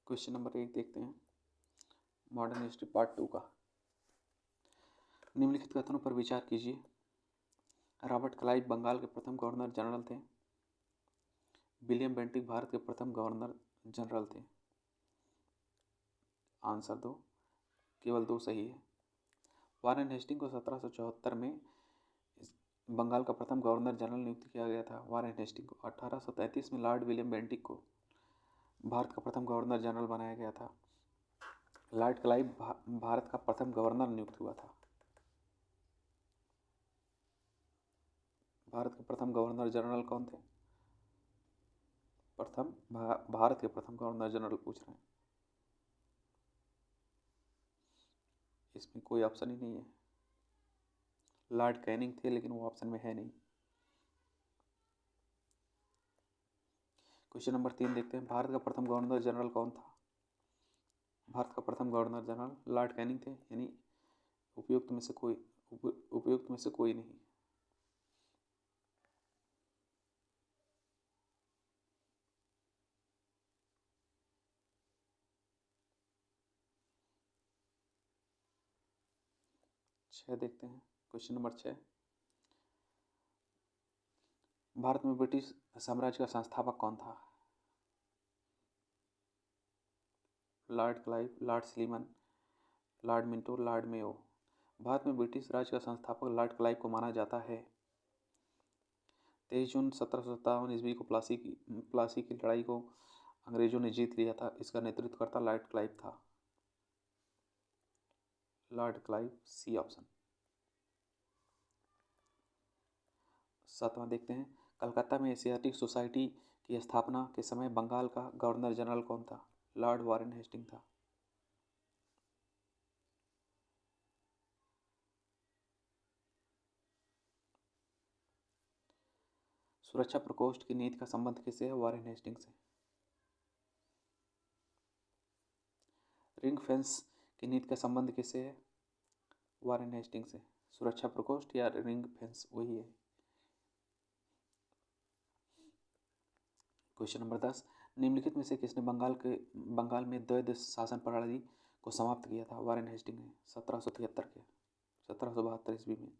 Question number 1 देखते हैं modern history part 2 का। निम्नलिखित कथनों पर विचार कीजिए। रॉबर्ट क्लाइव बंगाल के प्रथम गवर्नर जनरल थे। विलियम बेंटिक भारत के प्रथम गवर्नर जनरल थे। आंसर दो, केवल 2 सही है। वारेन हेस्टिंग को 1774 में बंगाल का प्रथम गवर्नर जनरल नियुक्त किया गया था। वारेन हेस्टिंग को 1833 में लॉर्ड विलियम बेंटिक को भारत का प्रथम गवर्नर जनरल बनाया गया था। लॉर्ड क्लाइव भारत का प्रथम गवर्नर नियुक्त हुआ था। भारत के प्रथम गवर्नर जनरल कौन थे? भारत के प्रथम गवर्नर जनरल पूछ रहे हैं। इसमें कोई ऑप्शन ही नहीं है। लॉर्ड कैनिंग थे लेकिन वो ऑप्शन में है नहीं। क्वेश्चन नंबर 3 देखते हैं। भारत का प्रथम गवर्नर जनरल कौन था? भारत का प्रथम गवर्नर जनरल लॉर्ड कैनिंग थे, यानी उपयुक्त में से कोई नहीं। छह देखते हैं। क्वेश्चन नंबर 6, भारत में ब्रिटिश साम्राज्य का संस्थापक कौन था? Lord Clive, Lord Sleeman, Lord Minto, Lord Mayo. Bharat में ब्रिटिश राज का संस्थापक लॉर्ड क्लाइव को माना जाता है। 23 जून 1757 ईस्वी को प्लासी की लड़ाई को अंग्रेजों ने जीत लिया था। इसका नेतृत्व करता लॉर्ड क्लाइव था। Lord Clive, C option. 7वां देखते हैं। कलकत्ता में एशियाटिक सोसाइटी की स्थापना के समय बंगाल का गवर्नर जनरल कौन था? लॉर्ड वारेन हेस्टिंग था। सुरक्षा प्रकोष्ठ की नीति का संबंध किससे है? वारेन हेस्टिंग से। रिंग फेंस की नीति का संबंध किससे है? वारेन हेस्टिंग से। सुरक्षा प्रकोष्ठ या रिंग फेंस वही है। क्वेश्चन नंबर 10, निम्नलिखित में से किसने बंगाल में द्वैध शासन प्रणाली को समाप्त किया था? वारेन हेस्टिंग ने 1772 ईस्वी में।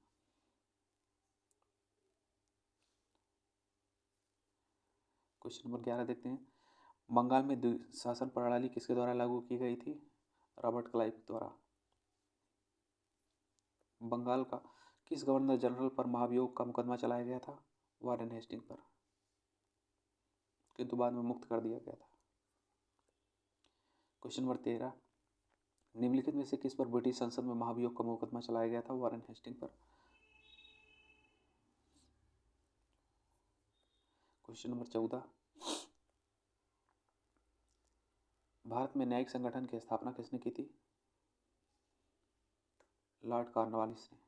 क्वेश्चन नंबर 11 देखते हैं। बंगाल में द्विशासन शासन प्रणाली किसके द्वारा लागू की गई थी? रॉबर्ट क्लाइव द्वारा। बंगाल का किस गवर्नर जनरल पर महाभियोग का मुकदमा चलाया गया था? वारेन हेस्टिंग पर, किंतु बाद में मुक्त कर दिया गया था। क्वेश्चन नंबर 13, निम्नलिखित में से किस पर ब्रिटिश संसद में महाभियोग का मुकदमा चलाया गया था? वारेन हेस्टिंग पर। क्वेश्चन नंबर 14, भारत में न्यायिक संगठन की स्थापना किसने की थी? लॉर्ड कॉर्नवालिस ने।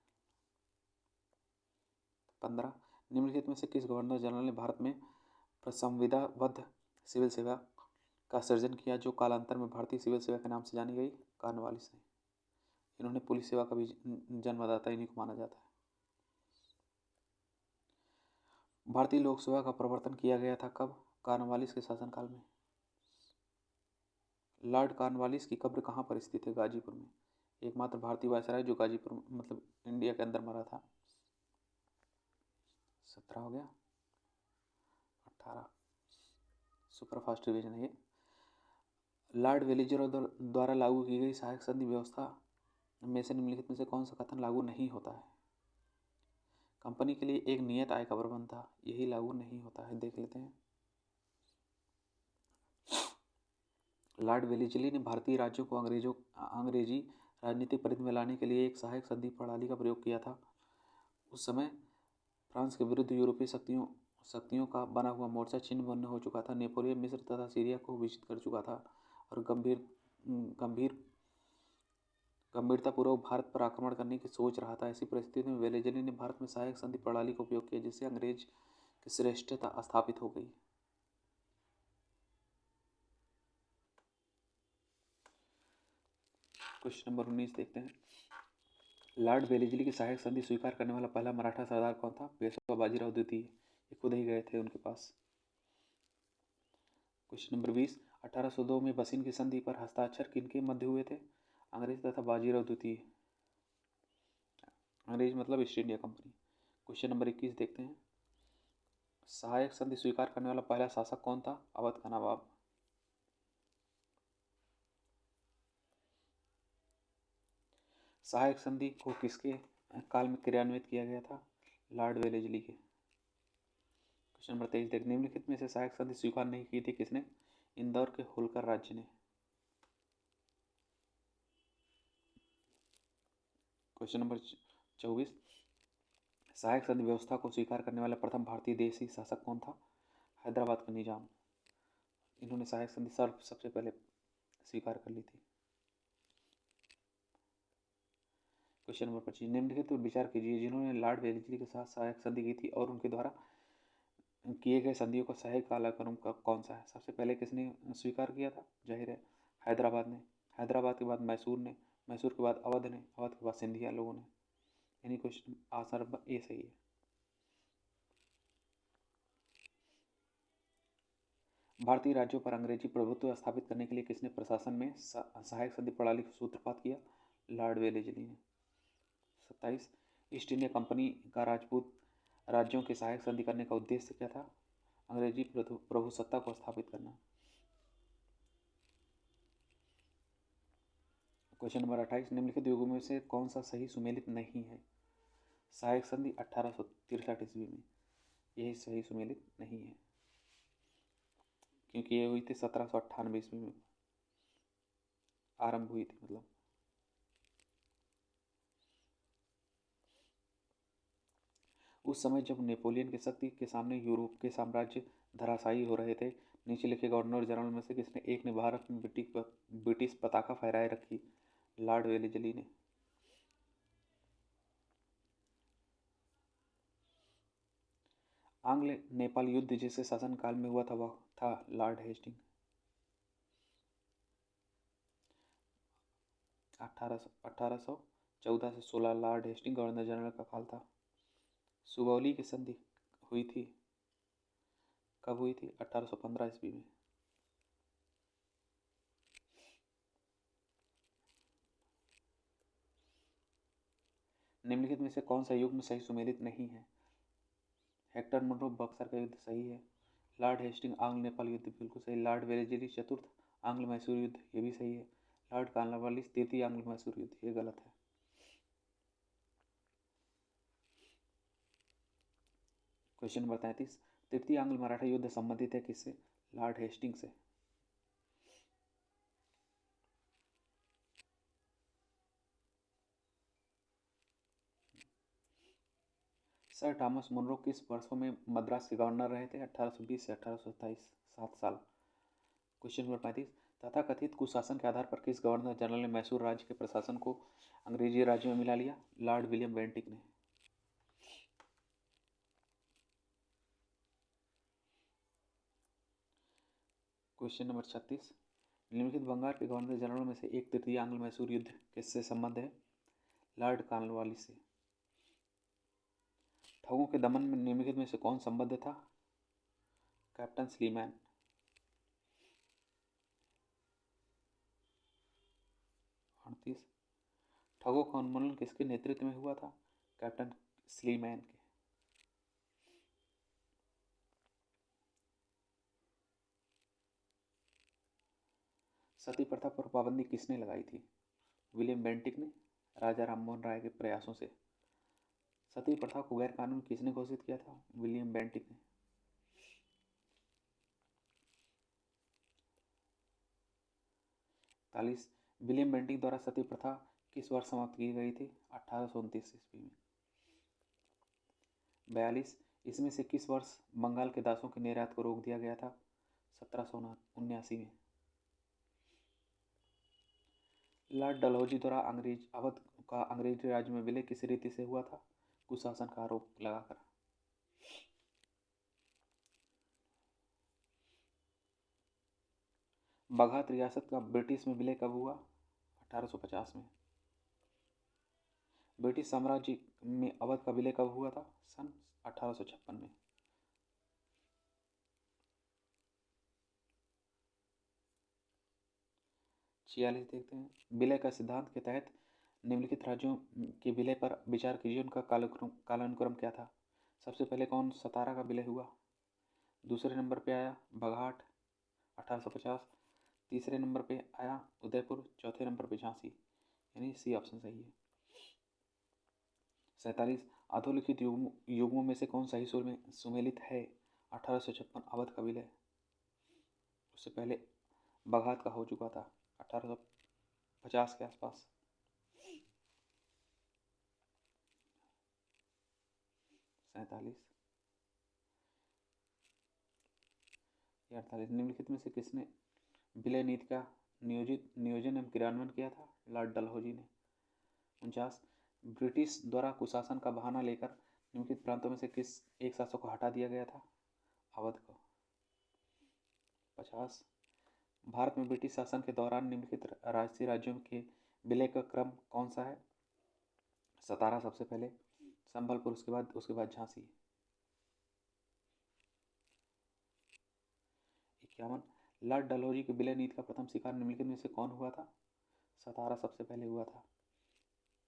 15, निम्नलिखित में से किस गवर्नर जनरल ने भारत में संविधाबद्ध सिविल सेवा का सृजन किया जो कालांतर में भारतीय सिविल सेवा के नाम से जानी गई? कॉर्नवालिस ने। इन्होंने पुलिस सेवा का भी जन्मदाता इन्हीं को माना जाता है। भारतीय लोक सेवा का प्रवर्तन किया गया था कब? कॉर्नवालिस के शासनकाल में। लॉर्ड कॉर्नवालिस की कब्र कहाँ पर स्थित है? गाजीपुर में। एकमात्र भारतीय वायसराय जो गाजीपुर मतलब इंडिया के अंदर मरा था। 17 हो गया। 18 सुपरफास्ट रिवीजन है ये। लॉर्ड वेलिजर द्वारा लागू की गई सहायक संधि व्यवस्था में से निम्नलिखित में से कौन सा कथन लागू नहीं होता है? कंपनी के लिए एक नियत आय का प्रबंध था, यही लागू नहीं होता है। देख लेते हैं। लॉर्ड वेलिजली ने भारतीय राज्यों को अंग्रेजी राजनीतिक परिधि में लाने के लिए एक सहायक संधि प्रणाली का प्रयोग किया था। उस समय फ्रांस के विरुद्ध यूरोपीय शक्तियों का बना हुआ मोर्चा छिन्न भिन्न हो चुका था। नेपोलियन मिस्र तथा सीरिया को विजित कर चुका था और गंभीरतापूर्वक भारत पर आक्रमण करने की सोच रहा था। ऐसी परिस्थिति में वेलेजली ने भारत में सहायक संधि प्रणाली का उपयोग किया, जिससे अंग्रेज की श्रेष्ठता स्थापित हो गई। क्वेश्चन नंबर 19 देखते हैं। लॉर्ड वेलेजली की सहायक संधि स्वीकार करने वाला पहला मराठा सरदार कौन था? पेशवा बाजीराव द्वितीय। ये खुद ही गए थे उनके पास। क्वेश्चन नंबर 20, 1802 में बसिन की संधि पर हस्ताक्षर किनके मध्य हुए थे? अंग्रेज तथा बाजीराव द्वितीय। अंग्रेज मतलब east India company. Question number 21 देखते हैं। सहायक संधि स्वीकार करने वाला पहला शासक कौन था? अवध का नवाब। सहायक संधि को किसके काल में क्रियान्वित किया गया था? लॉर्ड वेलेस्ली के। क्वेश्चन नंबर 23 देख, निम्नलिखित में से सहायक संधि स्वीकार नहीं की थी किसने? इंदौर के होलकर राज्य ने। क्वेश्चन नंबर 24, सहायक संधि व्यवस्था को स्वीकार करने वाला प्रथम भारतीय देशी शासक कौन था? हैदराबाद का निजाम। इन्होंने सहायक संधि सबसे पहले स्वीकार कर ली थी। क्वेश्चन नंबर 25, निम्नलिखित पर विचार कीजिए जिन्होंने लॉर्ड वेलेस्ली के साथ सहायक संधि की थी और उनके द्वारा किए गए संधियों का सहायक कालाक्रम कौन सा है? सबसे पहले किसने स्वीकार किया था? जाहिर है हैदराबाद ने। हैदराबाद के बाद मैसूर ने, मैसूर के बाद अवध ने, अवध के बाद सिंधिया लोगों ने। यानी क्वेश्चन आंसर ए सही है। भारतीय राज्यों पर अंग्रेजी प्रभुत्व स्थापित करने के लिए किसने प्रशासन में सहायक संधि प्रणाली का सूत्रपात किया? लॉर्ड वेलेस्ली ने। 27, ईस्ट इंडिया कंपनी का राजपूत राज्यों के सहायक संधि करने का उद्देश्य क्या था? अंग्रेजी प्रभुसत्ता को स्थापित करना। क्वेश्चन नंबर 28, निम्नलिखित युगों में से कौन सा सही सुमेलित नहीं है? सहायक संधि 1863 ईस्वी में, यही सही सुमेलित नहीं है क्योंकि ये हुई थी 1798 ईस्वी में आरंभ हुई थी। मतलब उस समय जब नेपोलियन की शक्ति के सामने यूरोप के साम्राज्य धराशायी हो रहे थे, नीचे लिखे गवर्नर जनरल में से किसने एक ने भारत में ब्रिटिश पताका फहराए रखी? लॉर्ड वेलेस्ली ने। आंग्ल नेपाल युद्ध जिसके शासनकाल में हुआ था वह था लॉर्ड हेस्टिंग। 1814 से 16 लॉर्ड हेस्टिंग गवर्नर जनरल का काल था। सुगौली की संधि हुई थी, कब हुई थी? 1815 ईस्वी में। निम्नलिखित में से कौन सा युग्म सही सुमेलित नहीं है? हेक्टर मुनरो बक्सर का युद्ध सही है। लॉर्ड हेस्टिंग आंग्ल नेपाल युद्ध बिल्कुल सही। लॉर्ड वेलेस्ली चतुर्थ आंग्ल मैसूर युद्ध, ये भी सही है। लॉर्ड कॉर्नवालिस तृतीय आंग्ल मैसूर युद्ध, ये गलत है। क्वेश्चन नंबर 33, तृतीय आंग्ल मराठा युद्ध संबंधित है किससे? लॉर्ड हेस्टिंग से। सर थॉमस मुनरो किस वर्षों में मद्रास के गवर्नर रहे थे? 1820 से 1827, 7 साल। क्वेश्चन नंबर 35, तथाकथित कुशासन के आधार पर किस गवर्नर जनरल ने मैसूर राज्य के प्रशासन को अंग्रेजी राज्य में मिला लिया? लॉर्ड विलियम बेंटिक ने। क्वेश्चन नंबर 36, निम्नलिखित बंगाल के गवर्नर जनरल में से एक तृतीय आंग्ल मैसूर युद्ध किससे संबंध है? लॉर्ड कॉर्नवालिस से। ठगों के दमन में निम्नलिखित में से कौन संबद्ध था? Captain Sleeman. 38, ठगों का उन्मूलन किसके नेतृत्व में हुआ था? कैप्टन स्लीमैन के। सती प्रथा पर पाबंदी किसने लगाई थी? विलियम बेंटिक ने, राजा राममोहन राय के प्रयासों से। सती प्रथा को गैर कानूनी किसने घोषित किया था? विलियम बेंटिक ने। 40, विलियम बेंटिक द्वारा सती प्रथा किस वर्ष समाप्त की गई थी? 1829 ईस्वी में। 42, इसमें से किस वर्ष बंगाल के दासों के निर्यात को रोक दिया गया था? 1779 में। लॉर्ड डलहौजी द्वारा अवध का अंग्रेजी राज्य में विलय किस रीति से हुआ था? कुशासन का आरोप लगाकर। बघात रियासत का ब्रिटिश में विलय कब हुआ? 1850 में। ब्रिटिश साम्राज्य में अवध का विलय कब हुआ था? सन 1856 में। 46 देखते हैं, विलय का सिद्धांत के तहत निम्नलिखित राज्यों के विलय पर विचार कीजिए, उनका कालानुक्रम क्या था। सबसे पहले कौन सतारा का विलय हुआ? दूसरे नंबर पे आया बघाट 1850, तीसरे नंबर पे आया उदयपुर, चौथे नंबर पे झांसी, यानी सी ऑप्शन सही है। 47 अधोलिखित युग्मों में से कौन सही सुमेलित है? 1856 अवध का विलय, उससे पहले बघात का हो चुका था 1850 के आसपास। 47 48 निम्नलिखित में से किसने विलय नीति का नियोजन एवं क्रियान्वयन किया था? लॉर्ड डलहौजी ने। 49 ब्रिटिश द्वारा कुशासन का बहाना लेकर निम्नलिखित प्रांतों में से किस एक शासक को हटा दिया गया था? अवध को। 50 भारत में ब्रिटिश शासन के दौरान निम्नलिखित राजसी राज्यों के विलय का क्रम कौन सा है? सतारा सबसे पहले, संबलपुर उसके बाद झांसी। 51 लॉर्ड डलहौजी के विलय नीति का प्रथम शिकार निम्नलिखित में से कौन हुआ था? सतारा सबसे पहले हुआ था।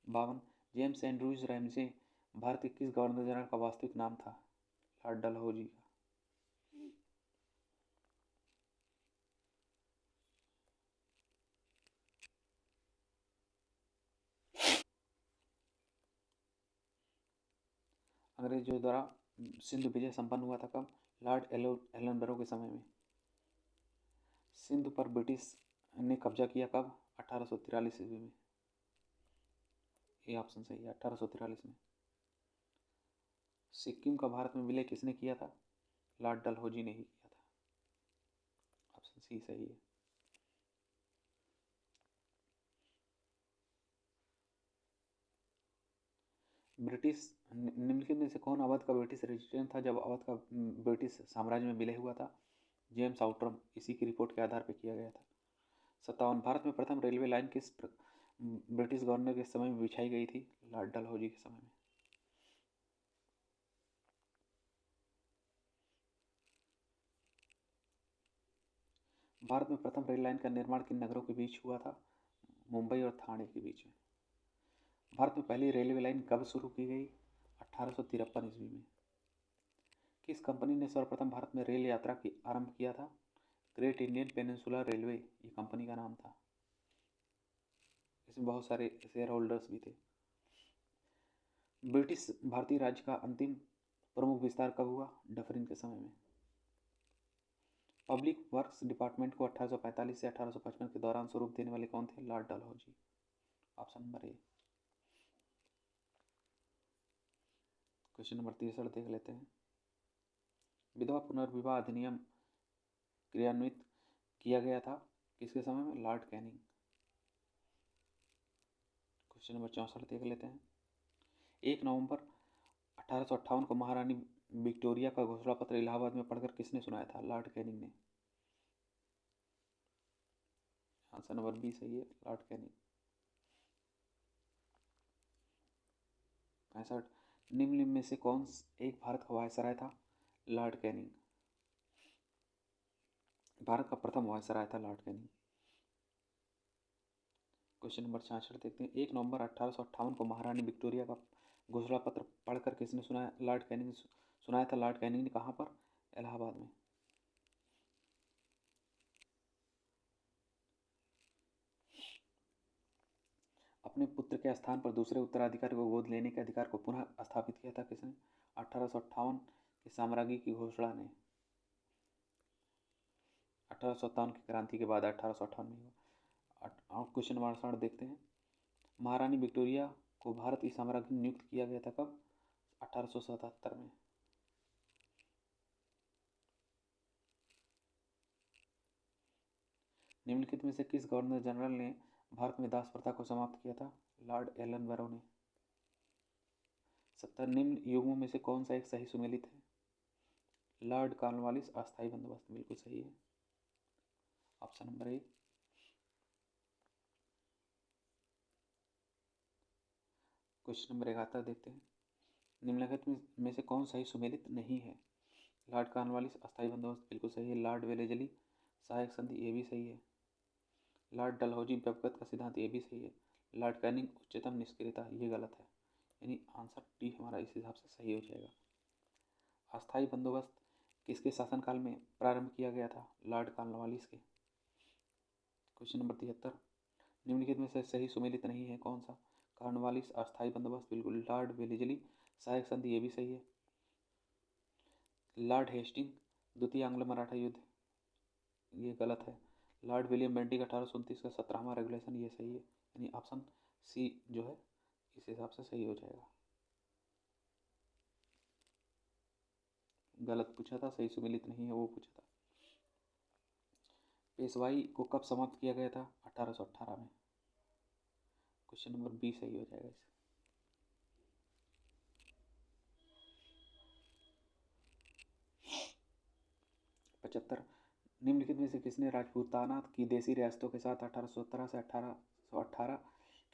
52 जेम्स एंड्रूज रैमजे भारत के किस गवर्नर जनरल का वास्तविक नाम था? लॉर्ड डलहौजी का। 53 अंग्रेजों द्वारा सिंधु विजय संपन्न हुआ था कब? लॉर्ड एलनबरो के समय में। सिंधु पर ब्रिटिश ने कब्जा किया कब? 1843 ईस्वी में। ये ऑप्शन सही है, 1843 में। सिक्किम का भारत में विलय किसने किया था? लॉर्ड डलहौजी ने ही किया था। ऑप्शन सी सही है। ब्रिटिश निम्नलिखित में से कौन अवध का ब्रिटिश रेजिडेंट था जब अवध का ब्रिटिश साम्राज्य में विलय हुआ था? जेम्स आउटरम, इसी की रिपोर्ट के आधार पर किया गया था। 57 भारत में प्रथम रेलवे लाइन किस ब्रिटिश गवर्नर के समय में बिछाई गई थी? लॉर्ड डलहौजी के समय में। भारत में प्रथम रेल लाइन का निर्माण किन नगरों के बीच हुआ था? मुंबई और ठाणे के बीच में। भारत में पहली रेलवे लाइन कब शुरू की गई? 1853 ईस्वी में। किस कंपनी ने सर्वप्रथम भारत में रेल यात्रा की आरंभ किया था? ग्रेट इंडियन पेनिनसुलर रेलवे, ये कंपनी का नाम था। इसमें बहुत सारे शेयर होल्डर्स भी थे। ब्रिटिश भारतीय राज्य का अंतिम प्रमुख विस्तार कब हुआ? डफरिन के समय में। पब्लिक वर्क्स डिपार्टमेंट को 1845 से 1855 के दौरान स्वरूप देने वाले कौन थे? Lord Dalhousie. Option number A. Question number 63 देख लेते हैं। विधवा पुनर्विवाह अधिनियम क्रियान्वित किया गया था किसके समय में? Lord Canning. क्वेश्चन नंबर 64 देख लेते हैं। 1 नवंबर 1858 को महारानी विक्टोरिया का घोषणा पत्र इलाहाबाद में पढ़कर किसने सुनाया था? लॉर्ड कैनिंग ने। आंसर नंबर बी सही है, लॉर्ड कैनिंग। 65 निम्न में से कौन एक भारत का वायसराय था? Lord Canning. भारत का प्रथम वायसराय था लॉर्ड कैनिंग। क्वेश्चन नंबर 66 देखते हैं। 1 नवंबर 1858 को महारानी विक्टोरिया का घोषणा पत्र पढ़कर किसने सुनाया? लॉर्ड कैनिंग ने सुनाया था। लॉर्ड कैनिंग ने कहाँ पर? इलाहाबाद में। अपने पुत्र के स्थान पर दूसरे उत्तराधिकारी को गोद लेने के अधिकार को पुनः स्थापित किया था किसने? 1858 के साम्राज्य की घोषणा ने। 1857 की क्रांति के बाद 1858 में हुआ। क्वेश्चन नंबर 68 देखते हैं। महारानी विक्टोरिया को भारतीय साम्राज्य में नियुक्त किया गया था कब? 1877 में। निम्नलिखित में से किस गवर्नर जनरल ने भारत में दास प्रथा को समाप्त किया था? लॉर्ड एलनबरो ने। 70 निम्न युग्मों में से कौन सा एक सही सुमेलित है? लॉर्ड कॉर्नवालिस अस्थायी बंदोबस्त, बिल्कुल सही है, option number A. Question number 71 देखते हैं। निम्नलिखित में से कौन सही सुमेलित नहीं है? लॉर्ड कॉर्नवालिस अस्थायी बंदोबस्त बिल्कुल सही है। लॉर्ड वेलेजली सहायक संधि, ये भी सही है। लॉर्ड डलहौजी व्यवगत का सिद्धांत, ये भी सही है। लॉर्ड कैनिंग उच्चतम निष्क्रियता, ये गलत है। यानी आंसर डी हमारा इस हिसाब से सही हो जाएगा। अस्थायी बंदोबस्त किसके शासनकाल में प्रारंभ किया गया था? लॉर्ड कॉर्नवालिस के। क्वेश्चन नंबर 73, निम्नलिखित में से सही सुमेलित नहीं है कौन सा? कॉर्नवालिस अस्थायी बंदोबस्त बिल्कुल। लॉर्ड वेलेजली सहायक संधि, ये भी सही है। लॉर्ड हेस्टिंग द्वितीय आंग्ल मराठा युद्ध, ये गलत है। लॉर्ड विलियम बेंटिक 1829 का 17वां रेगुलेशन, ये सही है। यानी ऑप्शन सी जो है इस हिसाब से सही हो जाएगा। गलत पूछा था, सही सुमेलित नहीं है वो पूछा था। पेशवाई को कब समाप्त किया गया था? 1818 में। क्वेश्चन नंबर बी सही हो जाएगा इसे। पचहत्तर, निम्नलिखित में से किसने राजपूताना की देशी रियासतों के साथ 1817 से 1818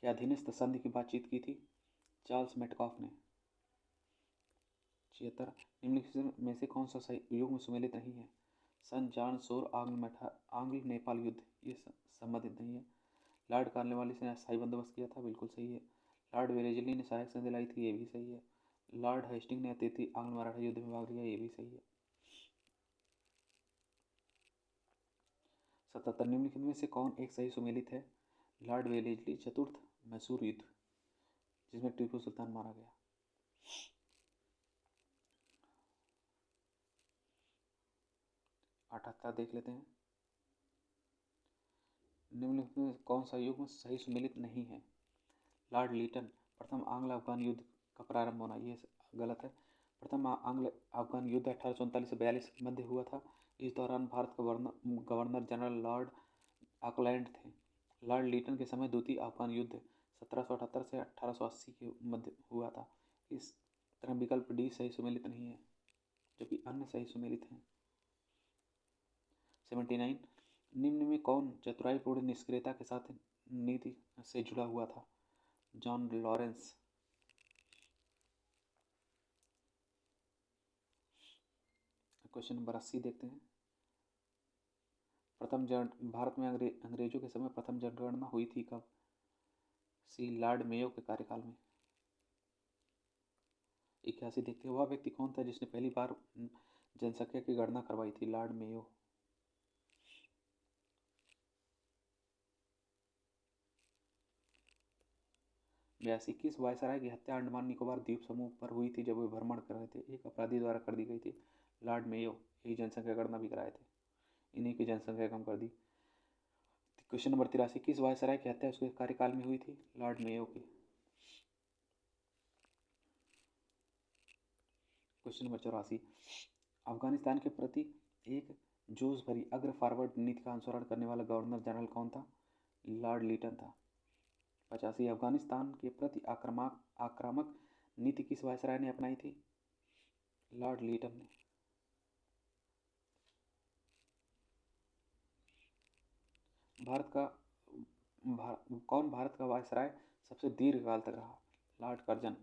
के अधीनस्थ संधि की बातचीत की थी? चार्ल्स मेटकॉफ ने। 76, निम्नलिखित में से कौन सा सही युग्म सुमेलित नहीं है? सन जॉन शोर आंग्ल नेपाल युद्ध, ये संबंधित नहीं है। लॉर्ड कॉर्नवालिस ने अस्थायी बंदोबस्त किया था, बिल्कुल सही है। लॉर्ड वेलेजली ने सहायक संधि लाई थी, ये भी सही है। लॉर्ड हेस्टिंग ने तृतीय आंग्ल मराठा युद्ध में भाग लिया, ये भी सही है। 77, निम्नलिखित में से कौन एक सही सुमेलित है? लॉर्ड वेलेजली चतुर्थ मैसूर युद्ध, जिसमें टीपू सुल्तान मारा गया। 78 देख लेते हैं, निम्नलिखित में कौन सा युग्म सही सुमेलित नहीं है? लॉर्ड लीटन प्रथम आंग्ल अफगान युद्ध का प्रारंभ होना, ये गलत है। प्रथम आंग्ल अफगान युद्ध 1839 से 42 के मध्य हुआ था। इस दौरान भारत के गवर्नर जनरल लॉर्ड ऑकलैंड थे। लॉर्ड लीटन के समय द्वितीय अफगान युद्ध 1778 से 1880 के मध्य हुआ था। इस तरह विकल्प डी सही सुमेलित नहीं है, जबकि अन्य सही सुमेलित हैं। 79, निम्न में कौन चतुराईपूर्ण निष्क्रियता के साथ नीति से जुड़ा हुआ था? John Lawrence. क्वेश्चन नंबर 80 देखते हैं, भारत में अंग्रेजों के समय प्रथम जनगणना हुई थी कब? सी लॉर्ड मेयो के कार्यकाल में। 81 देखते हैं, वह व्यक्ति कौन था जिसने पहली बार जनसंख्या की गणना करवाई थी? Lord Mayo. 82, किस वायसराय की हत्या अंडमान निकोबार द्वीप समूह पर हुई थी जब वे भ्रमण कर रहे थे? एक अपराधी द्वारा कर दी गई थी। लॉर्ड मेयो, यही जनसंख्या गणना भी कराए थे, इन्हीं की जनसंख्या कम कर दी। क्वेश्चन नंबर 83, किस वायसराय की हत्या उसके कार्यकाल में हुई थी? लॉर्ड मेयो की। क्वेश्चन नंबर 84, अफगानिस्तान के प्रति एक जोश भरी अग्र फॉरवर्ड नीति का अनुसरण करने वाला गवर्नर जनरल कौन था? लॉर्ड लीटन था। 85, अफगानिस्तान के प्रति आक्रामक नीति किस वायसराय ने अपनाई थी? लॉर्ड लीटन ने। कौन भारत का वायसराय सबसे दीर्घ काल तक रहा? Lord Curzon.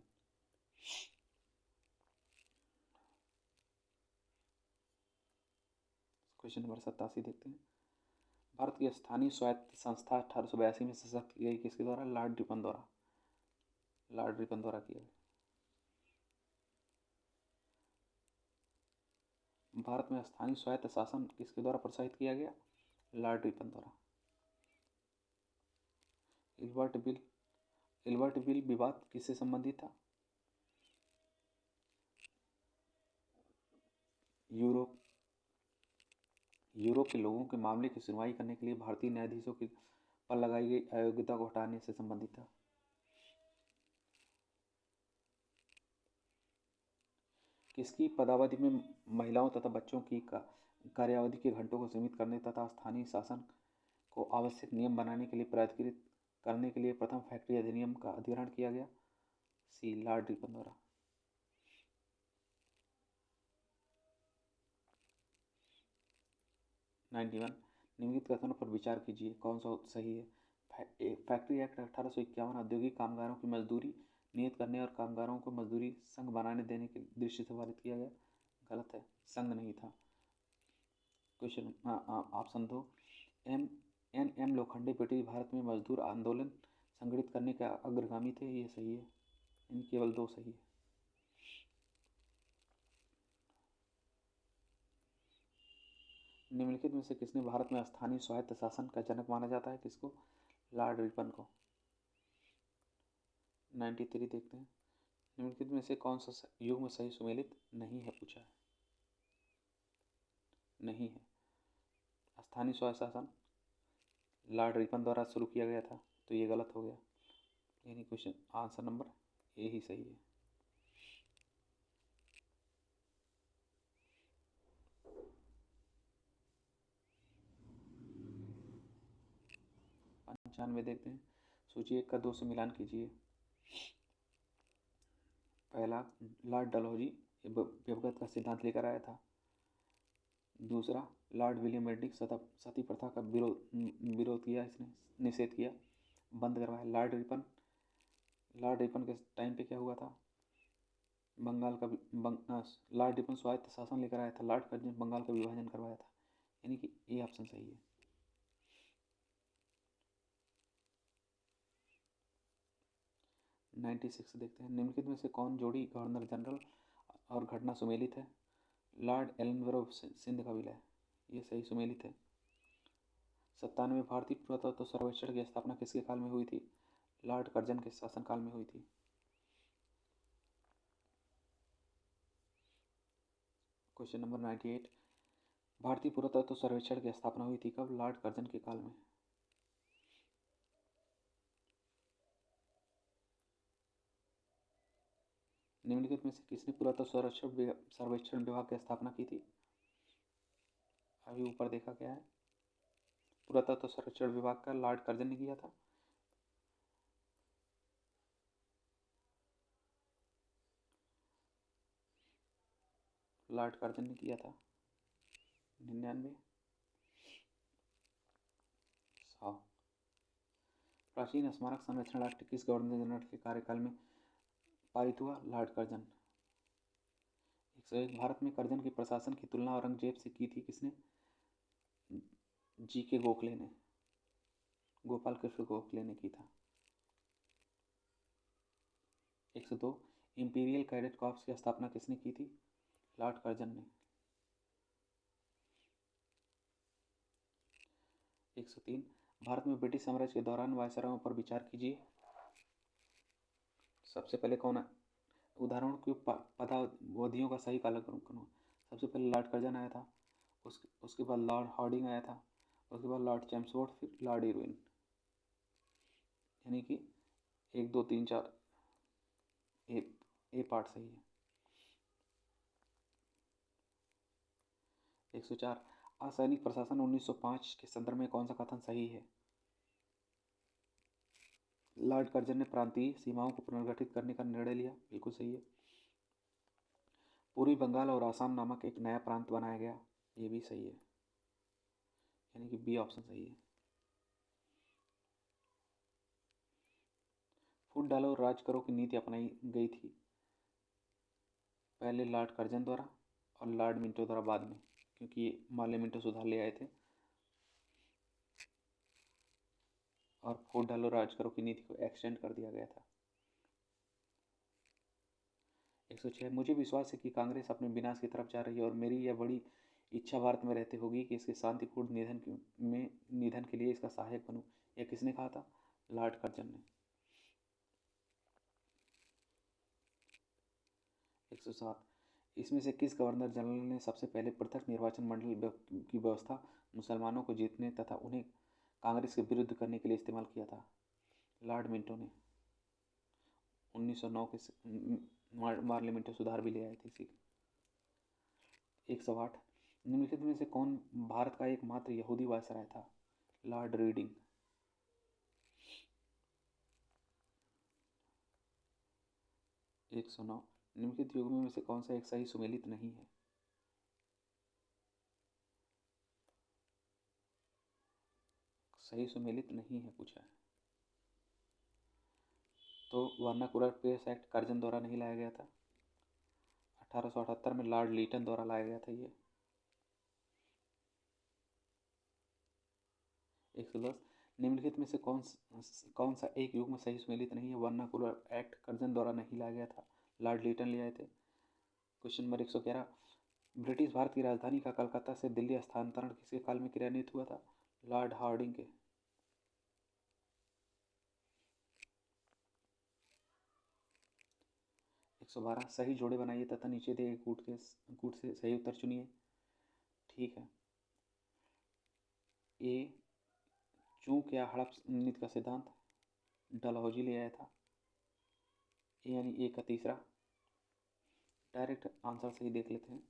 क्वेश्चन नंबर 87 देखते हैं, भारत की स्थानीय स्वायत्त संस्था 1882 में सशक्त की गई किसके द्वारा? लॉर्ड रिपन द्वारा। लॉर्ड रिपन द्वारा किया गया। भारत में स्थानीय स्वायत्त शासन किसके द्वारा प्रोत्साहित किया गया? लॉर्ड रिपन द्वारा। इल्बर्ट बिल विवाद किससे संबंधित था? यूरोप के लोगों के मामले की सुनवाई करने के लिए भारतीय न्यायाधीशों की पर लगाई गई अयोग्यता को हटाने से संबंधित था। किसकी पदावधि में महिलाओं तथा बच्चों की कार्यावधि के घंटों को सीमित करने तथा स्थानीय शासन को आवश्यक नियम बनाने के लिए प्राधिकृत करने के लिए प्रथम फैक्ट्री अधिनियम का अधिग्रहण किया गया? सी लॉर्ड रिपन द्वारा। 91, निम्नलिखित कथनों पर विचार कीजिए, कौन सा सही है? फैक्ट्री एक्ट 1851 औद्योगिक कामगारों की मजदूरी नियत करने और कामगारों को मजदूरी संघ बनाने देने की दृष्टि से पारित किया गया। गलत है, संघ नहीं था। Question option 2, N M Lokhande British Bharat में मजदूर आंदोलन संगठित करने के अग्रगामी थे। ये सही है। इन केवल 2 सही है। निम्नलिखित में से किसने भारत में स्थानीय स्वायत्त शासन का जनक माना जाता है? किसको? लॉर्ड रिपन को। 93 देखते हैं। निम्नलिखित में से कौन सा युग में सही सुमेलित नहीं है? पूछा है। नहीं है। स्थानीय स्वायत्त शासन लॉर्ड रिपन द्वारा शुरू किया गया था, तो ये गलत हो गया। यानी क्वेश्चन आंसर नंबर ए ही सही है। पंचानवे देखते हैं। सूची 1 का 2 से मिलान कीजिए। पहला, लॉर्ड डलहौजी व्यवगत का सिद्धांत लेकर आया था। दूसरा, लॉर्ड विलियम बेंटिक सती प्रथा का विरोध किया, इसने निषेध किया, बंद करवाया। लॉर्ड रिपन के टाइम पे क्या हुआ था? लॉर्ड रिपन स्वायत्त शासन लेकर आया था। लॉर्ड कर्जन बंगाल का विभाजन करवाया था। यानी कि ये ऑप्शन सही है। नाइन्टी सिक्स देखते हैं। निम्नलिखित में से कौन जोड़ी गवर्नर जनरल और घटना सुमेलित है? लॉर्ड एलनबरो सिंध का विलय, ये सही सुमेलित है। 97 भारतीय पुरातत्व सर्वेक्षण की स्थापना किसके काल में हुई थी? लॉर्ड कर्जन के शासनकाल में हुई थी। क्वेश्चन नंबर 98, भारतीय पुरातत्व सर्वेक्षण की स्थापना हुई थी कब? लॉर्ड कर्जन के काल में। निम्नलिखित में से किसने पुरातत्व सर्वेक्षण विभाग की स्थापना की थी? अभी ऊपर देखा गया है। पुरातत्व सर्वेक्षण विभाग का लॉर्ड कर्जन ने किया था। लॉर्ड कर्जन ने किया था। 99 100। प्राचीन स्मारक संरक्षण एक्ट किस गवर्नर जनरल के कार्यकाल में पारित हुआ? Lord Curzon. 101, भारत में कर्जन के प्रशासन की तुलना औरंगजेब से की थी किसने? जी के गोखले ने, गोपाल कृष्ण गोखले ने की था। 102, इंपीरियल कैडेट कॉर्प्स की स्थापना किसने की थी? लॉर्ड कर्जन ने। 103, भारत में ब्रिटिश साम्राज्य के दौरान वायसरायों पर विचार कीजिए। सबसे पहले कौन है? उदाहरण के पदावधियों का सही कालन करो। सबसे पहले लॉर्ड कर्जन आया था, उसके बाद लॉर्ड हार्डिंग आया था, उसके बाद लॉर्ड चैम्सफोर्ड, फिर लॉर्ड इरविन। यानी कि 1 2 3 4 ए पार्ट सही है। 104, असैनिक प्रशासन 1905 के संदर्भ में कौन सा कथन सही है? लॉर्ड कर्जन ने प्रांतीय सीमाओं को पुनर्गठित करने का निर्णय लिया, बिल्कुल सही है। पूर्वी बंगाल और आसाम नामक एक नया प्रांत बनाया गया, ये भी सही है। यानी कि बी ऑप्शन सही है। फूट डालो और राज करो की नीति अपनाई गई थी पहले लॉर्ड कर्जन द्वारा और लॉर्ड मिंटो द्वारा बाद में, क्योंकि माले मिंटो सुधार ले आए थे और फूट डालो राज करो की नीति को एक्सटेंड कर दिया गया था। 106, मुझे विश्वास है कि कांग्रेस अपने विनाश की तरफ जा रही है और मेरी यह बड़ी इच्छा भारत में रहते होगी कि इसके शांतिपूर्ण निधन के लिए इसका सहायक बनूं। यह किसने कहा था? लॉर्ड कर्जन ने। 107, इसमें से किस गवर्नर जनरल ने सबसे पहले पृथक निर्वाचन मंडल की व्यवस्था मुसलमानों को जीतने तथा उन्हें कांग्रेस के विरुद्ध करने के लिए इस्तेमाल किया था? लॉर्ड मिंटो ने। 1909 के मार्ले मिंटो सुधार भी ले आए थे इसी। 108, निम्नलिखित में से कौन भारत का एकमात्र यहूदी वायसराय था? Lord reading. 109, निम्नलिखित युग्मों में से कौन सा एक सही सुमेलित नहीं है? सही सुमेलित नहीं है पूछा है। तो वर्नाकुलर प्रेस एक्ट कर्जन द्वारा नहीं लाया गया था। 1878 में लॉर्ड लीटन द्वारा लाया गया था ये। 110 निम्नलिखित में से कौन सा एक युग में सही सुमेलित नहीं है? वर्नाकुलर एक्ट कर्जन द्वारा नहीं लाया गया था, लॉर्ड लीटन ले आए थे। क्वेश्चन नंबर 111 ब्रिटिश भारत की राजधानी का कलकत्ता से दिल्ली स्थानांतरण किसके काल में क्रियान्वित हुआ था? लॉर्ड हार्डिंग के। 112 सही जोड़े बनाइए तथा नीचे दिए गए कूट से सही उत्तर चुनिए। ठीक है। ए चूक या हड़प नीति का सिद्धांत डलहौजी ले आया था, यानी ए का तीसरा। डायरेक्ट आंसर सही देख लेते हैं।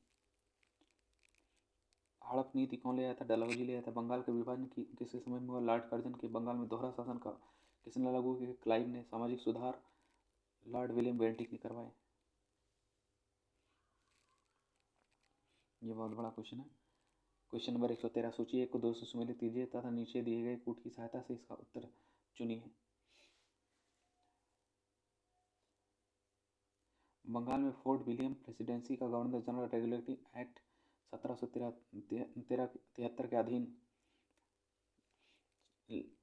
हड़प नीति कौन ले आया था? डलहौजी ले आया था। बंगाल के विभाजन की किसके समय में हुआ? लॉर्ड कर्जन के। बंगाल में दोहरा शासन का किसने लागू किया? क्लाइव ने। सामाजिक सुधार लॉर्ड विलियम बेंटिक ने करवाए। ये बहुत बड़ा क्वेश्चन है। क्वेश्चन नंबर 113 सूची 1 को 2 से सुमेलित कीजिए तथा नीचे दिए गए कूट की सहायता से इसका उत्तर चुनिए। बंगाल में फोर्ट विलियम प्रेसिडेंसी का गवर्नर जनरल रेगुलेटिंग एक्ट 1773 के अधीन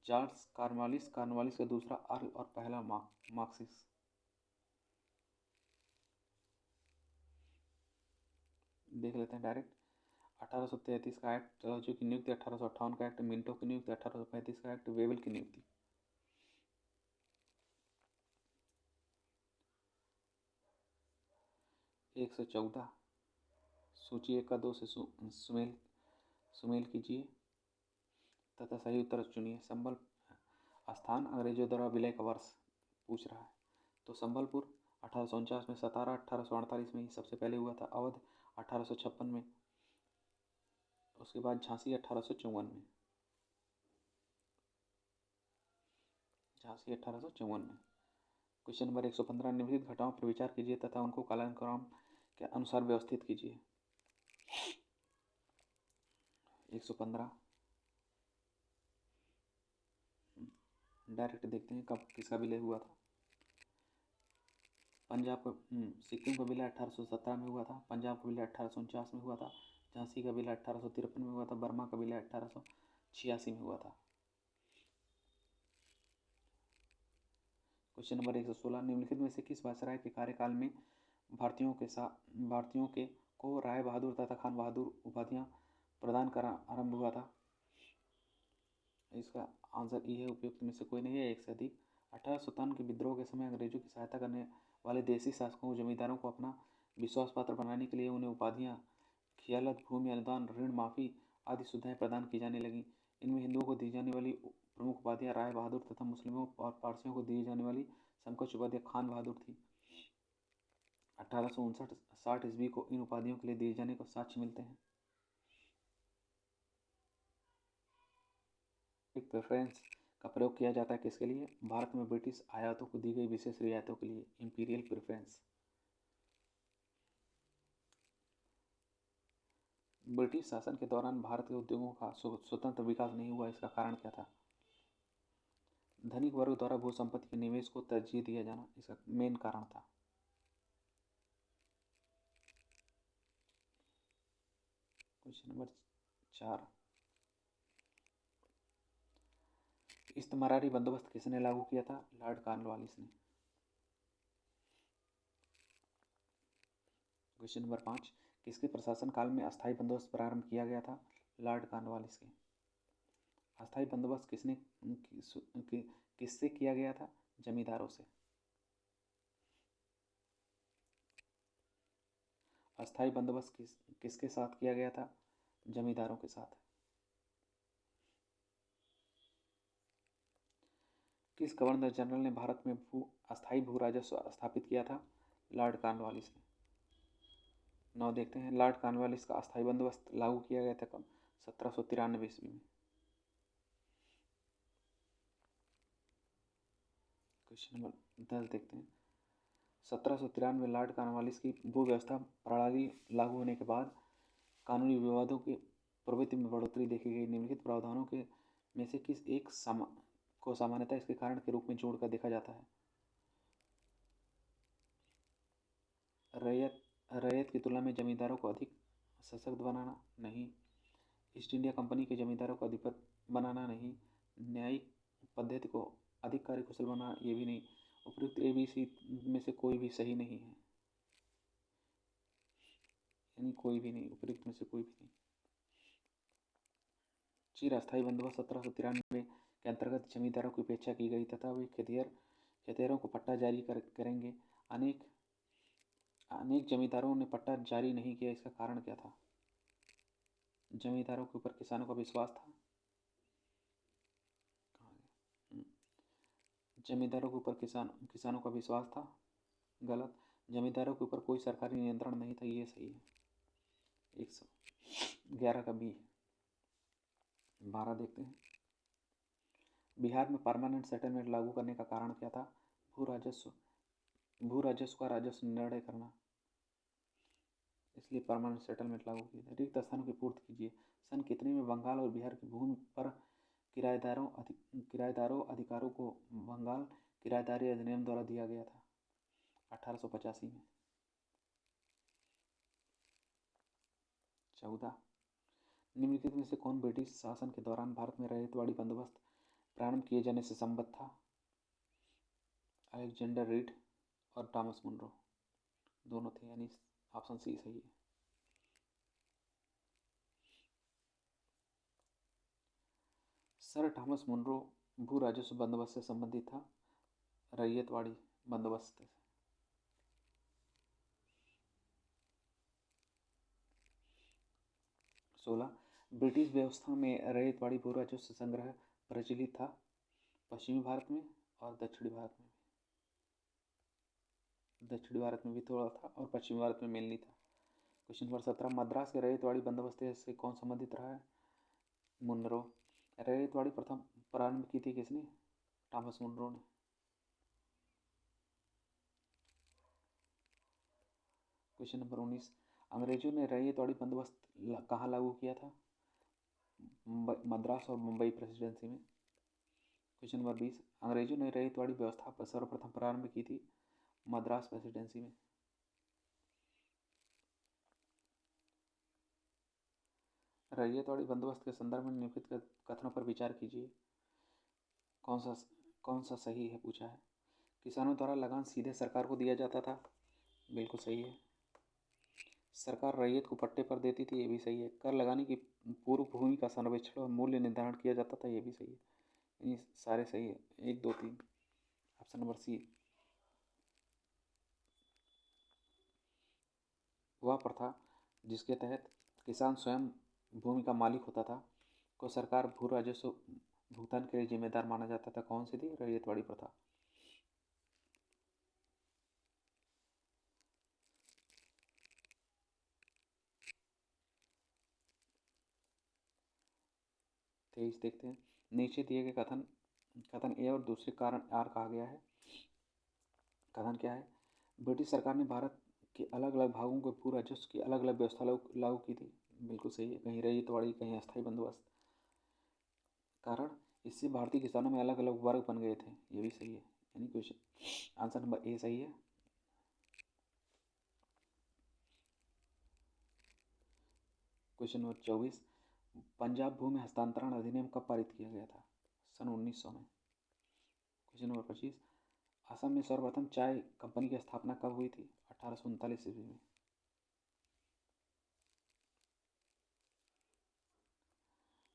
चार्ल्स कॉर्नवालिस का दूसरा अर्ल और पहला मार्क्सिस। देख लेते हैं डायरेक्ट। 1833 का एक्ट डलहौजी की नियुक्ति, 1858 का एक्ट मिंटो की नियुक्ति, 1835 का एक्ट वेबल की नियुक्ति। एक 114 सूची 1 का 2 से सुमेल कीजिए तथा सही उत्तर चुनिए। संबल स्थान अंग्रेजों द्वारा विलय का वर्ष पूछ रहा है, तो संबलपुर 1849 में, सतारा 1848 में ही सबसे पहले हुआ था, अवध 1856 में, उसके बाद झांसी 1854 में। क्वेश्चन नंबर 115 निम्नलिखित घटनाओं पर विचार कीजिए तथा उनको कालानुक्रम के अनुसार व्यवस्थित कीजिए। 115 डायरेक्ट देखते हैं कब किसका विलय हुआ था। पंजाब का सिक्किम का विलय 1817 में हुआ था, पंजाब का विलय 1849 में हुआ था, झांसी का विलय 1853 में हुआ था, बर्मा का विलय 1886 में हुआ था। क्वेश्चन नंबर 116 निम्नलिखित में से किस वायसराय के कार्यकाल में भारतीयों के को राय बहादुर तथा खान बहादुर उपाधियां प्रदान करना आरंभ हुआ था? इसका आंसर ई है, उपयुक्त में से कोई नहीं है, एक से अधिक। 1857 के विद्रोह के समय अंग्रेजों की सहायता करने वाले देसी शासकों जमींदारों को अपना विश्वास पात्र बनाने के लिए उन्हें उपाधियां, खियालत, भूमि अनुदान, ऋण माफी आदि सुविधाएं प्रदान की जाने लगी। इनमें हिंदुओं को दी जाने वाली प्रमुख उपाधियां राय बहादुर तथा मुस्लिमों और पारसियों को दी जाने वाली समकक्ष उपाधियां खान बहादुर थी। 1859-60 ईस्वी को इन उपाधियों के लिए दिए जाने को साक्ष्य मिलते हैं। प्रेफरेंस का प्रयोग किया जाता है किसके लिए? भारत में ब्रिटिश आयातों को दी गई विशेष रियायतों के लिए, इंपीरियल प्रेफरेंस। ब्रिटिश शासन के दौरान भारत के उद्योगों का स्वतंत्र विकास नहीं हुआ, इसका कारण क्या था? धनिक वर्ग द्वारा भू संपत्ति के निवेश को तरजीह दिया जाना इसका मेन कारण था। क्वेश्चन नंबर 4 इस्तमारारी बंदोबस्त किसने लागू किया था? लॉर्ड कॉर्नवालिस ने। क्वेश्चन नंबर 5 किसके प्रशासन काल में अस्थायी बंदोबस्त प्रारंभ किया गया था? लॉर्ड कॉर्नवालिस के। अस्थायी बंदोबस्त किससे किया गया था? जमींदारों से। अस्थायी बंदोबस्त किसके साथ किया गया था? जमींदारों के साथ। किस गवर्नर जनरल ने भारत में अस्थायी भू राजस्व स्थापित किया था? लॉर्ड कॉर्नवालिस ने। 9 देखते हैं, लॉर्ड कॉर्नवालिस का अस्थायी बंदोबस्त लागू किया गया था कब? 1793 ईस्वी में। क्वेश्चन नंबर 10 देखते हैं, 1793 में लॉर्ड कॉर्नवालिस की भू व्यवस्था प्रणाली लागू होने के बाद कानूनी विवादों की प्रवृत्ति में बढ़ोतरी देखी गई। निम्नलिखित प्रावधानों के में से किस एक को सामान्यतः इसके कारण के रूप में जोड़कर देखा जाता है? रैयत की तुलना में जमींदारों को अधिक सशक्त बनाना? नहीं। ईस्ट इंडिया कंपनी के जमींदारों को अधिपति बनाना? नहीं। न्यायिक पद्धति को अधिक कार्यकुशल बनाना, ये भी नहीं। उपयुक्त ABC में से कोई भी सही नहीं है, यानी कोई भी नहीं, उपयुक्त में से कोई भी नहीं। चिरस्थायी बंदोबस्त 1793 के अंतर्गत जमींदारों की उपेक्षा की गई तथा वे खेतिहरों को पट्टा जारी करेंगे। अनेक जमींदारों ने पट्टा जारी नहीं किया, इसका कारण क्या था? जमींदारों के ऊपर किसानों का विश्वास था। जमींदारों के ऊपर किसानों का विश्वास था, गलत। जमींदारों के ऊपर कोई सरकारी नियंत्रण नहीं था, ये सही है। 111 का बी। 12 देखते हैं। बिहार में परमानेंट सेटलमेंट लागू करने का कारण क्या था? भू राजस्व का राजस्व निर्णय करना, इसलिए परमानेंट सेटलमेंट लागू किया। रिक्त स्थानों की पूर्ति कीजिए। सन कितने में बंगाल और बिहार की भूमि पर किराएदारों अधिकारों को बंगाल किराएदारी अधिनियम द्वारा दिया गया था? 1885 में। 14 निम्नलिखित में से कौन ब्रिटिश शासन के दौरान भारत में रैयतवाड़ी बंदोबस्त प्रारंभ किए जाने से संबद्ध था? अलेक्जेंडर रीड और थॉमस मुनरो दोनों थे, यानी ऑप्शन सी सही है। सर थॉमस मुनरो भू राजस्व बंदोबस्त से संबंधित था, रैयतवाड़ी बंदोबस्त से। 16 ब्रिटिश व्यवस्था में रैयतवाड़ी भू राजस्व संग्रह प्रचलित था, पश्चिमी भारत में और दक्षिणी भारत में। दक्षिणी भारत में भी थोड़ा था और पश्चिमी भारत में मेनली था। क्वेश्चन नंबर 17 मद्रास के रैयतवाड़ी बंदोबस्त से कौन संबंधित रहा है? मुनरो। रैयतवाड़ी प्रथम प्रारंभ की थी किसने? थॉमस मुनरो ने। क्वेश्चन नंबर 19 अंग्रेजों ने रैयतवाड़ी बंदोबस्त कहाँ लागू किया था? मद्रास और मुंबई प्रेसिडेंसी में। क्वेश्चन नंबर 20 अंग्रेजों ने रैयतवाड़ी व्यवस्था सर्वप्रथम प्रारंभ की थी मद्रास प्रेसिडेंसी में। रैयतवाड़ी बंदोबस्त के संदर्भ में निम्नलिखित कथनों पर विचार कीजिए। कौन सा सही है पूछा है। किसानों द्वारा लगान सीधे सरकार को दिया जाता था, बिल्कुल सही है। सरकार रैयत को पट्टे पर देती थी, ये भी सही है। कर लगाने की पूर्व भूमि का सर्वेक्षण और मूल्य निर्धारण किया जाता था, ये भी सही है। ये सारे सही है, 1 2 3। Option number C. वह प्रथा जिसके तहत किसान स्वयं भूमि का मालिक होता था को सरकार भू राजस्व भुगतान के लिए जिम्मेदार माना जाता था, कौन सी थी? रैयतवाड़ी प्रथा। तेईस देखते हैं। नीचे दिए गए कथन ए और दूसरे कारण आर कहा गया है। कथन क्या है? ब्रिटिश सरकार ने भारत के अलग अलग भागों को भू राजस्व की अलग अलग व्यवस्था लागू की थी, बिल्कुल सही है। कहीं रैयतवाड़ी, कहीं अस्थायी बंदोबस्त। कारण इससे भारतीय किसानों में अलग अलग वर्ग बन गए थे, ये भी सही है। यानी क्वेश्चन आंसर नंबर ए सही है। क्वेश्चन नंबर 24 पंजाब भूमि हस्तांतरण अधिनियम कब पारित किया गया था? सन 1900 में। क्वेश्चन नंबर 25 असम में सर्वप्रथम चाय कंपनी की स्थापना कब हुई थी? 1839 ईस्वी में।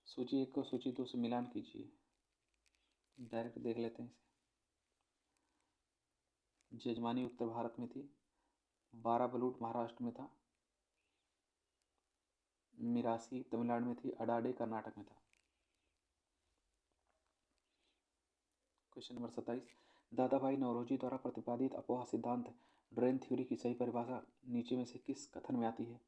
सूची 1 को सूची 2 से मिलान कीजिए, डायरेक्ट देख लेते हैं इसे। जजमानी उत्तर भारत में थी, बाराबलूट महाराष्ट्र में था, मिरासी तमिलनाडु में थी, अडाडे कर्नाटक में था। क्वेश्चन नंबर 27 दादा भाई नौरोजी द्वारा प्रतिपादित अपोहा सिद्धांत ड्रेन थ्योरी की सही परिभाषा नीचे में से किस कथन में आती है?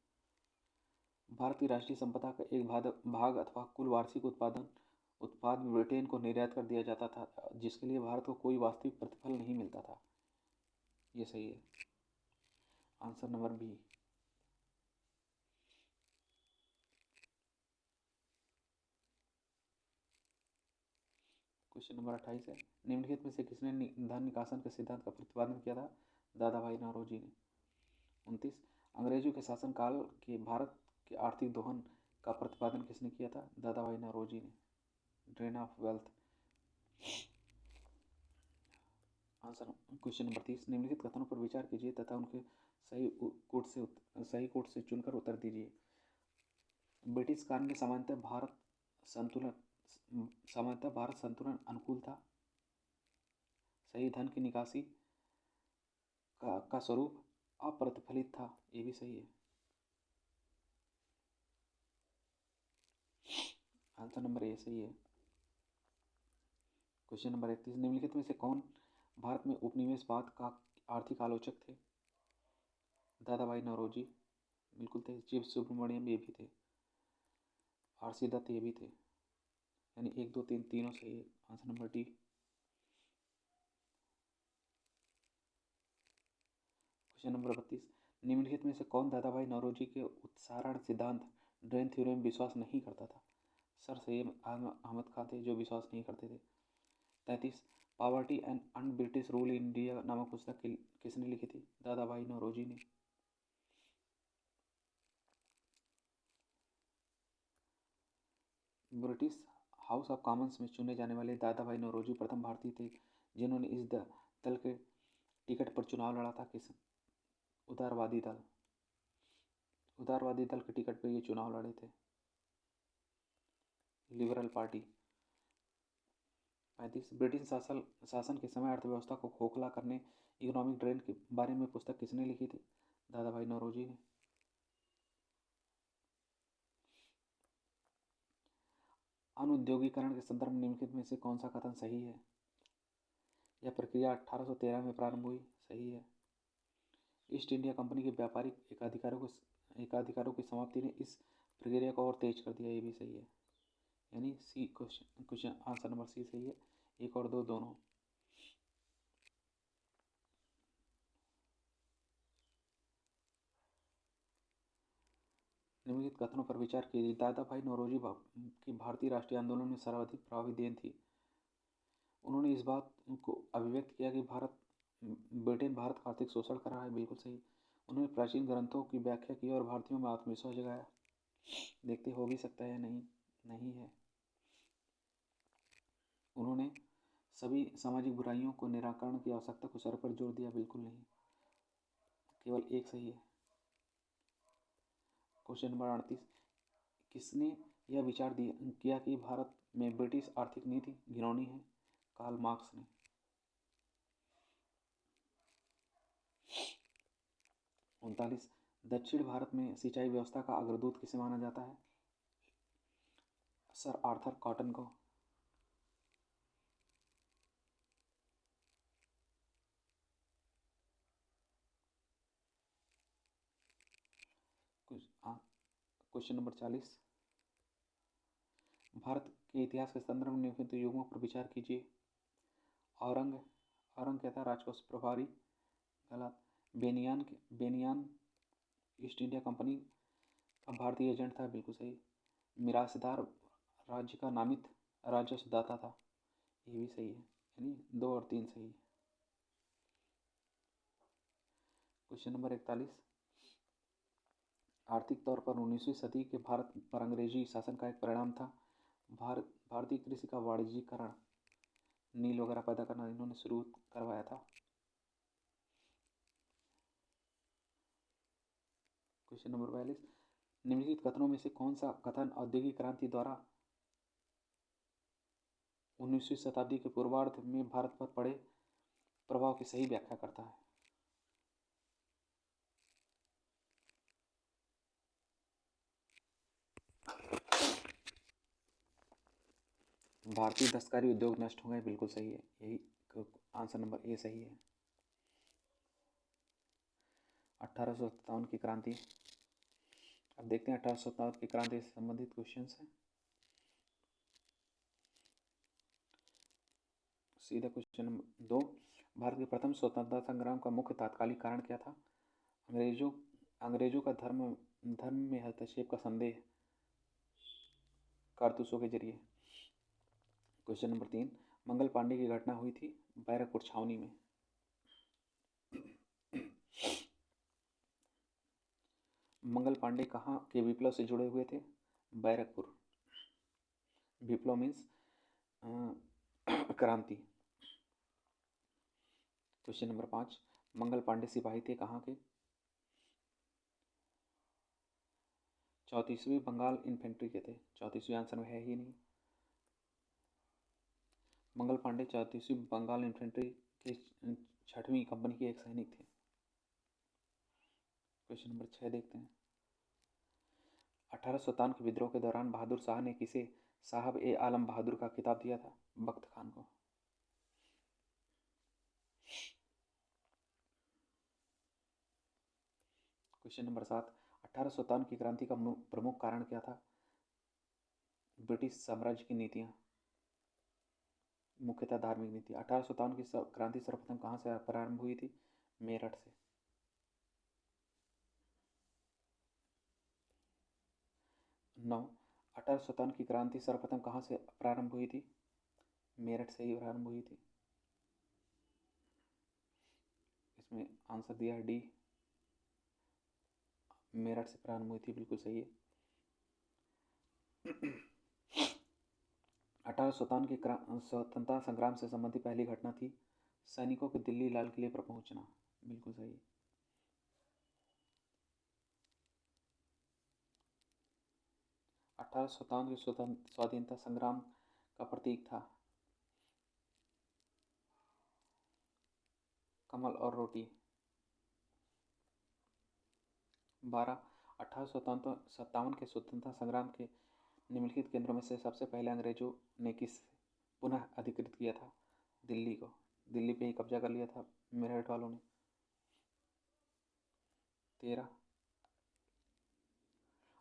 भारत की राष्ट्रीय संपदा का एक भाग अथवा कुल वार्षिक उत्पाद ब्रिटेन को निर्यात कर दिया जाता था, जिसके लिए भारत को कोई वास्तविक प्रतिफल नहीं मिलता था, ये सही है। Answer number B. Question number 28 है निम्नलिखित में से किसने धन निकासन के सिद्धांत का प्रतिपादन किया था? दादा भाई नौरोजी ने। 29 अंग्रेजों के शासनकाल के भारत के आर्थिक दोहन का प्रतिपादन किसने किया था? दादा भाई नौरोजी ने। Drain of wealth answer question number 30, निम्नलिखित कथनों पर विचार कीजिए तथा उनके सही कोट से चुनकर उत्तर दीजिए। ब्रिटिश काल में सामान्यतः भारत संतुलन अनुकूल था। सही, धन की निकासी का स्वरूप अप्रतिफलित था, ये भी सही है। आंसर नंबर ए सही है। क्वेश्चन नंबर 31, निम्नलिखित में से कौन भारत में उपनिवेशवाद का आर्थिक आलोचक थे? दादा भाई नौरोजी बिल्कुल थे, शिव सुब्रमण्यम ये भी थे, आरसी दत्त ये भी थे, यानी 1 2 3 तीनों सही है। Answer number D. Question number 32, निम्नलिखित में से कौन दादा भाई नौरोजी के उत्सारण सिद्धांत ड्रेन थ्योरम विश्वास नहीं करता था? सर सैयद अहमद खान थे जो विश्वास नहीं करते थे। 33, poverty and un British rule in India नामक पुस्तक किसने लिखी थी? दादा भाई नौरोजी ने। ब्रिटिश हाउस ऑफ कॉमन्स में चुने जाने वाले दादा भाई नौरोजी प्रथम भारतीय थे जिन्होंने इस दल के टिकट पर चुनाव लड़ा था। किस उदारवादी दल के टिकट पर ये चुनाव लड़े थे, लिबरल पार्टी। 35, ब्रिटिश शासन के समय अर्थव्यवस्था को खोखला करने इकोनॉमिक ड्रेन के बारे में पुस्तक किसने लिखी थी? दादा भाई नौरोजी ने। अनुद्योगीकरण के संदर्भ में निम्नलिखित में से कौन सा कथन सही है? यह प्रक्रिया 1813 में प्रारंभ हुई, सही है। ईस्ट इंडिया कंपनी के व्यापारिक एकाधिकारों की समाप्ति ने इस प्रक्रिया को और तेज कर दिया, ये भी सही है, यानी सी क्वेश्चन आंसर नंबर सी सही है। 1 और 2 दोनों। निम्नलिखित कथनों पर विचार कीजिए। दादा भाई नौरोजी की भारतीय राष्ट्रीय आंदोलन में सर्वाधिक प्रभावी देन थी। उन्होंने इस बात को अभिव्यक्त किया कि ब्रिटेन भारत का आर्थिक शोषण कर रहा है, बिल्कुल सही। उन्होंने प्राचीन ग्रंथों की व्याख्या की और भारतीयों में आत्मविश्वास जगाया। देखते हो भी सकता है, नहीं है। उन्होंने सभी सामाजिक बुराइयों को निराकरण की आवश्यकता को सर पर जोर दिया, बिल्कुल नहीं, केवल एक सही है। क्वेश्चन नंबर 38, किसने यह विचार किया कि भारत में ब्रिटिश आर्थिक नीति घिनौनी है? कार्ल मार्क्स ने। 39, दक्षिण भारत में सिंचाई व्यवस्था का अग्रदूत किसे माना जाता है? सर आर्थर कॉटन को। क्वेश्चन नंबर 40, भारत के इतिहास के संदर्भ में निम्नलिखित युगों पर विचार कीजिए। औरंग क्या था? राजकोष प्रभारी, गलत। बेनियान ईस्ट इंडिया कंपनी का भारतीय एजेंट था, बिल्कुल सही। मिरासदार राज्य का नामित राजस्व दाता था, ये भी सही है, यानी 2 और 3 सही है। क्वेश्चन नंबर 41, आर्थिक तौर पर 19वीं सदी के भारत पर अंग्रेजी शासन का एक परिणाम था। भारतीय कृषि का वाणिज्यीकरण, नील वगैरह पैदा करना इन्होंने शुरू करवाया था। क्वेश्चन नंबर 42, निम्नलिखित कथनों में से कौन सा कथन औद्योगिक क्रांति द्वारा 19वीं शताब्दी के पूर्वार्ध में भारत पर पड़े प्रभाव की सही व्याख्या करता है? भारतीय दस्तकारी उद्योग नष्ट हो गए, बिल्कुल सही है, यही आंसर नंबर ए सही है। 1857 की क्रांति। अब देखते हैं 1857 की क्रांति से संबंधित क्वेश्चंस हैं। सीधा क्वेश्चन नंबर 2, भारत के प्रथम स्वतंत्रता संग्राम का मुख्य तात्कालिक कारण क्या था? अंग्रेजों का धर्म में हस्तक्षेप का संदेह कारतूसों के जरिए। क्वेश्चन नंबर 3, मंगल पांडे की घटना हुई थी बैरकपुर छावनी में। मंगल पांडे कहाँ के विप्लव से जुड़े हुए थे? बैरकपुर। विप्लव मीन्स क्रांति। क्वेश्चन नंबर 5, मंगल पांडे सिपाही थे कहाँ के? 34वीं बंगाल इन्फेंट्री के थे। 34वीं आंसर में है ही नहीं। मंगल पांडे 34वीं बंगाल इन्फेंट्री के 6वीं कंपनी के एक सैनिक थे। क्वेश्चन नंबर 6 देखते हैं। 1857 के विद्रोह के दौरान बहादुर शाह ने किसे साहब ए आलम बहादुर का खिताब दिया था? बख्त खान को। क्वेश्चन नंबर 7, 1857 की क्रांति का प्रमुख कारण क्या था? ब्रिटिश साम्राज्य की नीतियां, मुख्यतः धार्मिक नीति। 1857 की क्रांति सर्वप्रथम कहाँ से प्रारंभ हुई थी? मेरठ से। 9, 1857 की क्रांति सर्वप्रथम कहाँ से प्रारंभ हुई थी? मेरठ से ही प्रारंभ हुई थी। इसमें आंसर दिया है डी, मेरठ से प्रारंभ हुई थी, बिल्कुल सही है। 1857 की स्वतंत्रता संग्राम से संबंधित पहली घटना थी सैनिकों के दिल्ली लाल किले पर पहुंचना, बिल्कुल सही है। 1857 के स्वाधीनता संग्राम का प्रतीक था कमल और रोटी। 12, 1857 के स्वतंत्रता संग्राम के निम्नलिखित केंद्रों में से सबसे पहले अंग्रेजों ने किस पुनः अधिकृत किया था? दिल्ली को। दिल्ली पे ही कब्जा कर लिया था मेरठ वालों ने। 13,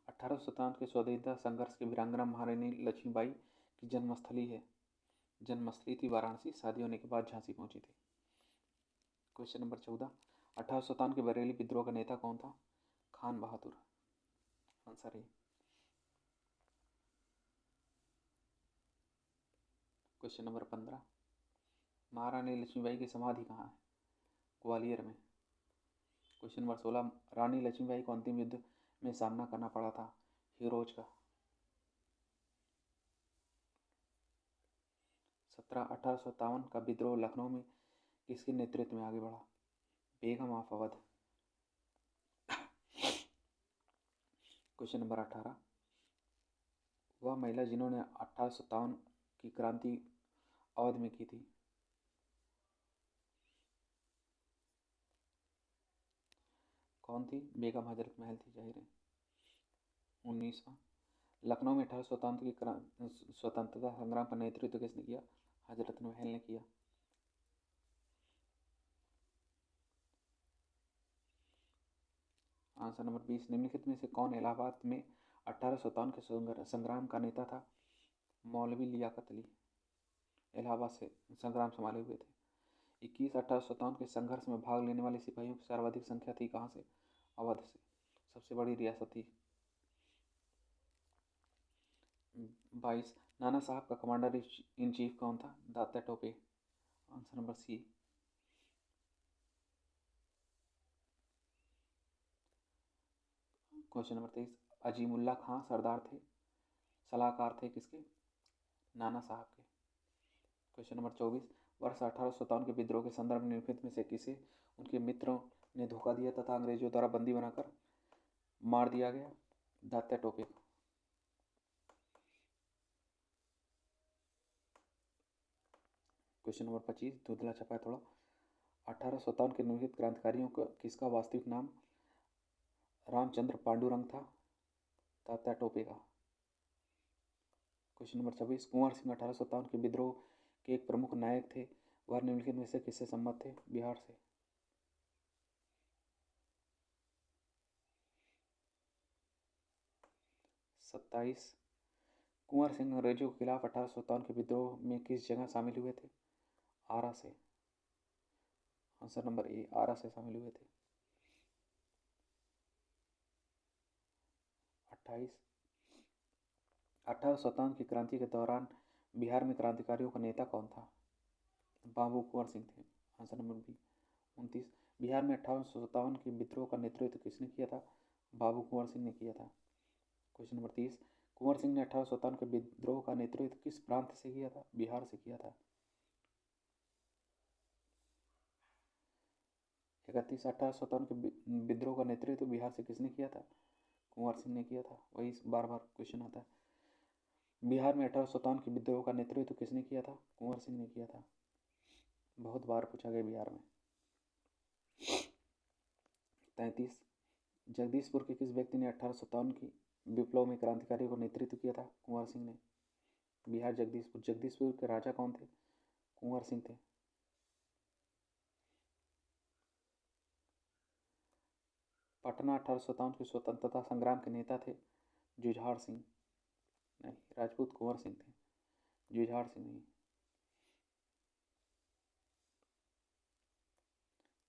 1857 के स्वतंत्रता संघर्ष के वीरांगना महारानी लक्ष्मीबाई की जन्मस्थली है। जन्मस्थली थी वाराणसी, शादी होने के बाद झांसी पहुंची थी। क्वेश्चन नंबर 14, 1857 के बरेली विद्रोह का नेता कौन था? खान बहादुर, आंसर है। क्वेश्चन नंबर 15, महारानी लक्ष्मीबाई की समाधि कहाँ है? ग्वालियर में। क्वेश्चन नंबर 16, रानी लक्ष्मीबाई को अंतिम युद्ध में सामना करना पड़ा था हीरोज का। 17, 1857 का विद्रोह लखनऊ में किसके नेतृत्व में आगे बढ़ा? बेगम ऑफ अवध। क्वेश्चन नंबर 18, वह महिला जिन्होंने 1857 की क्रांति अवध में की थी? कौन थी? बेगम हजरत महल थी, जाहिर है। 19वां, लखनऊ में 1857 की स्वतंत्रता संग्राम का नेतृत्व किसने किया? हजरत महल ने किया। आंसर नंबर 20, निम्नलिखित में से कौन इलाहाबाद में 1857 के संग्राम का नेता था? मौलवी लियाकत अली इलाहाबाद से संग्राम संभाले हुए थे। 21, 1857 के संघर्ष में भाग लेने वाले सिपाहियों की सर्वाधिक संख्या थी कहाँ से? अवध से, सबसे बड़ी रियासत थी। 22, नाना साहब का कमांडर इन चीफ कौन था? Tatya Tope, answer number C. Question number 23, Azimullah Khan सरदार थे, सलाहकार थे किसके? नाना साहब के। क्वेश्चन नंबर 24, वर्ष 1857 के विद्रोह के संदर्भ में निम्नलिखित में से किसे उनके मित्रों ने धोखा दिया तथा अंग्रेजों द्वारा बंदी बनाकर मार दिया गया? दात्या टोपे को। क्वेश्चन नंबर 25, धुंधला छपा है थोड़ा। 1857 के निम्नलिखित क्रांतिकारियों का किसका वास्तविक नाम रामचंद्र पांडुरंग था? दात्या टोपे का। क्वेश्चन नंबर 26, कुंवर सिंह 1857 के विद्रोह के एक प्रमुख नायक थे, वह निम्नलिखित में से किससे संबद्ध थे? बिहार से। 27, कुंवर सिंह अंग्रेजों के खिलाफ 1857 के विद्रोह में किस जगह शामिल हुए थे? आरा से, आंसर नंबर ए, आरा से शामिल हुए थे। 28, 1857 की क्रांति के दौरान बिहार में क्रांतिकारियों का नेता कौन था? बाबू कुंवर सिंह थे, आंसर नंबर बी। 29, बिहार में 1857 के विद्रोह का नेतृत्व किसने किया था? बाबू कुंवर सिंह ने किया था। क्वेश्चन नंबर 30, कुंवर सिंह ने 1857 के विद्रोह का नेतृत्व किस प्रांत से किया था? बिहार से किया था। 31 1857 के विद्रोह का नेतृत्व बिहार से किसने किया था? कुंवर सिंह ने किया था। वही बार बार क्वेश्चन आता है। बिहार में 1857 के विद्रोह का नेतृत्व किसने किया था? कुंवर सिंह ने किया था। बहुत बार पूछा गया बिहार में। 33 जगदीशपुर के किस व्यक्ति ने 1857 की विप्लव में क्रांतिकारी को नेतृत्व किया था? कुंवर सिंह ने। बिहार जगदीशपुर के राजा कौन थे? कुंवर सिंह थे। पटना 1857 के स्वतंत्रता संग्राम के नेता थे जुझार सिंह। नहीं, राजपूत कुंवर सिंह थे, जुझार सिंह नहीं।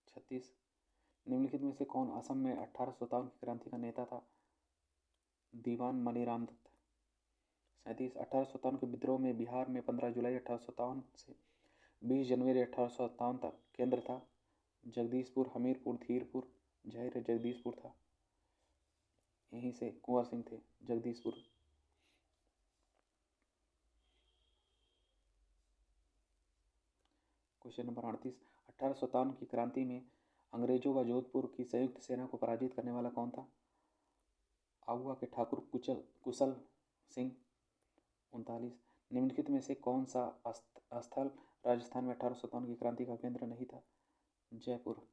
36 निम्नलिखित में से कौन असम में 1857 की क्रांति का नेता था? दीवान मनीराम दत्त। 37 1857 के विद्रोह में बिहार में 15 जुलाई 1857 से 20 जनवरी 1857 तक केंद्र था जगदीशपुर, हमीरपुर, धीरपुर। जाहिर है जगदीशपुर था, यहीं से कुंवर सिंह थे, जगदीशपुर। क्वेश्चन नंबर 38 1857 की क्रांति में अंग्रेजों व जोधपुर की संयुक्त सेना को पराजित करने वाला कौन था? आउवा के ठाकुर कुशल सिंह। 39 निम्नलिखित में से कौन सा स्थल राजस्थान में 1857 की क्रांति का केंद्र नहीं था? जयपुर।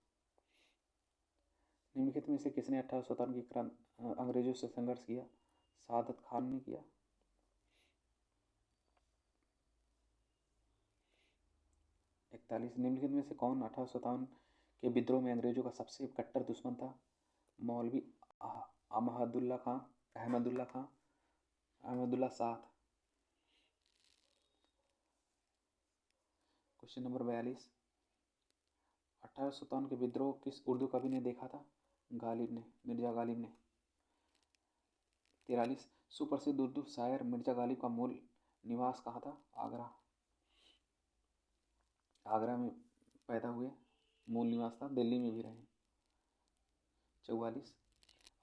निम्नलिखित में से किसने 1857 की अंग्रेजों से संघर्ष किया? सादत खान ने किया। 41 निम्नलिखित में से कौन 1857 के विद्रोह में अंग्रेजों का सबसे कट्टर दुश्मन था? मौलवी अहमदुल्ला साह। क्वेश्चन नंबर 42 1857 के विद्रोह किस उर्दू कवि ने देखा था? गालिब ने, मिर्जा गालिब ने। 43 सुप्रसिद्ध उर्दू शायर मिर्जा गालिब का मूल निवास कहाँ था? आगरा। आगरा में पैदा हुए, मूल निवास था, दिल्ली में भी रहे। 44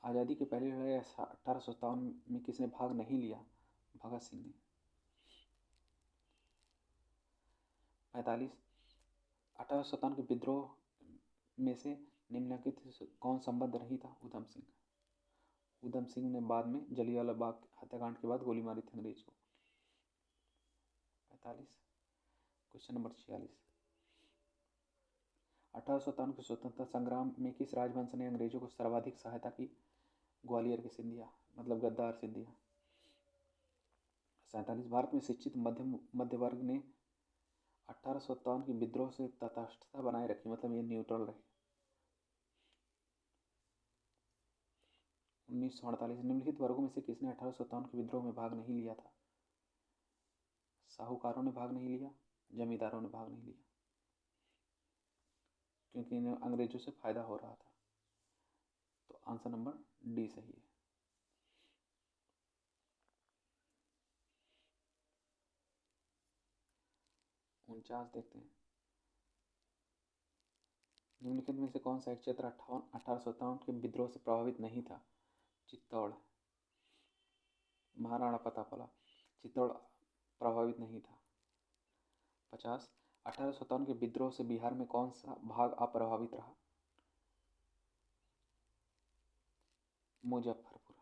आज़ादी की पहली लड़ाई 1857 में किसने भाग नहीं लिया? भगत सिंह ने। 45 1857 के विद्रोह में से निम्नलिखित कौन संबद्ध नहीं था? उधम सिंह। उधम सिंह ने बाद में जलियांवाला बाग हत्याकांड के बाद गोली मारी थी अंग्रेज को। 45 क्वेश्चन नंबर 46 1857 के स्वतंत्रता संग्राम में किस राजवंश ने अंग्रेजों को सर्वाधिक सहायता की? ग्वालियर के सिंधिया, मतलब गद्दार सिंधिया। 47 भारत में शिक्षित मध्य वर्ग ने 1857 की विद्रोह से तटस्थता बनाए रखी, मतलब ये न्यूट्रल रहे। 1948 निम्नलिखित वर्गों में से किसने 1857 के विद्रोह में भाग नहीं लिया था? साहूकारों ने भाग नहीं लिया, जमींदारों ने भाग नहीं लिया, क्योंकि इन्हें अंग्रेजों से फायदा हो रहा था। तो आंसर नंबर डी सही है। उनचास देखते हैं। निम्नलिखित में से कौन सा एक क्षेत्र 1857 के विद्रोह से प्रभावित नहीं था? चित्तौड़। महाराणा प्रताप चित्तौड़ प्रभावित नहीं था। 50 1857 के विद्रोह से बिहार में कौन सा भाग अप्रभावित रहा? मुजफ्फरपुर।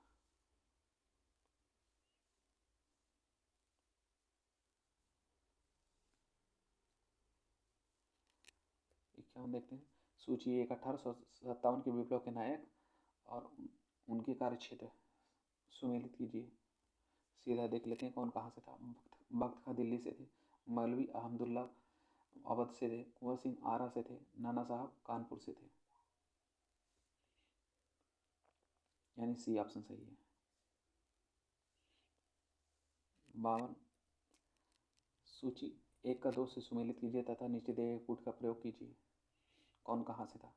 51 देखते हैं। सूची 1 1857 के विप्लव के नायक और उनके कार्यक्षेत्र सुमेलित कीजिए। सीधा देख लेते हैं कौन कहाँ से था। बख्त खां दिल्ली से थे, मौलवी अहमदुल्ला अवध से थे, कुंवर सिंह आरा से थे, नाना साहब कानपुर से थे, यानी सी ऑप्शन सही है। 52 सूची 1 का 2 से सुमेलित कीजिए तथा नीचे दिए गए कूट का प्रयोग कीजिए। कौन कहाँ से था?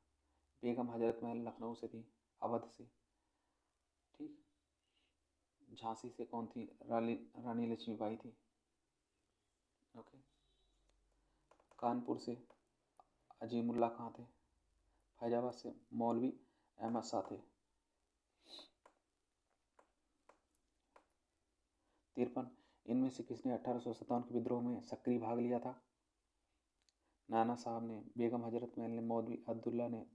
बेगम हजरत महल लखनऊ से थी, अवध से। ठीक। झांसी से कौन थी? रानी लक्ष्मीबाई थी। ओके। कानपुर से अजीमुल्ला खां थे। फैजाबाद से मौलवी अहमद शाह थे। 53 इनमें से किसने 1857 के विद्रोह में सक्रिय भाग लिया था? नाना साहब ने, बेगम हजरत महल ने, मौलवी अब्दुल्ला ने,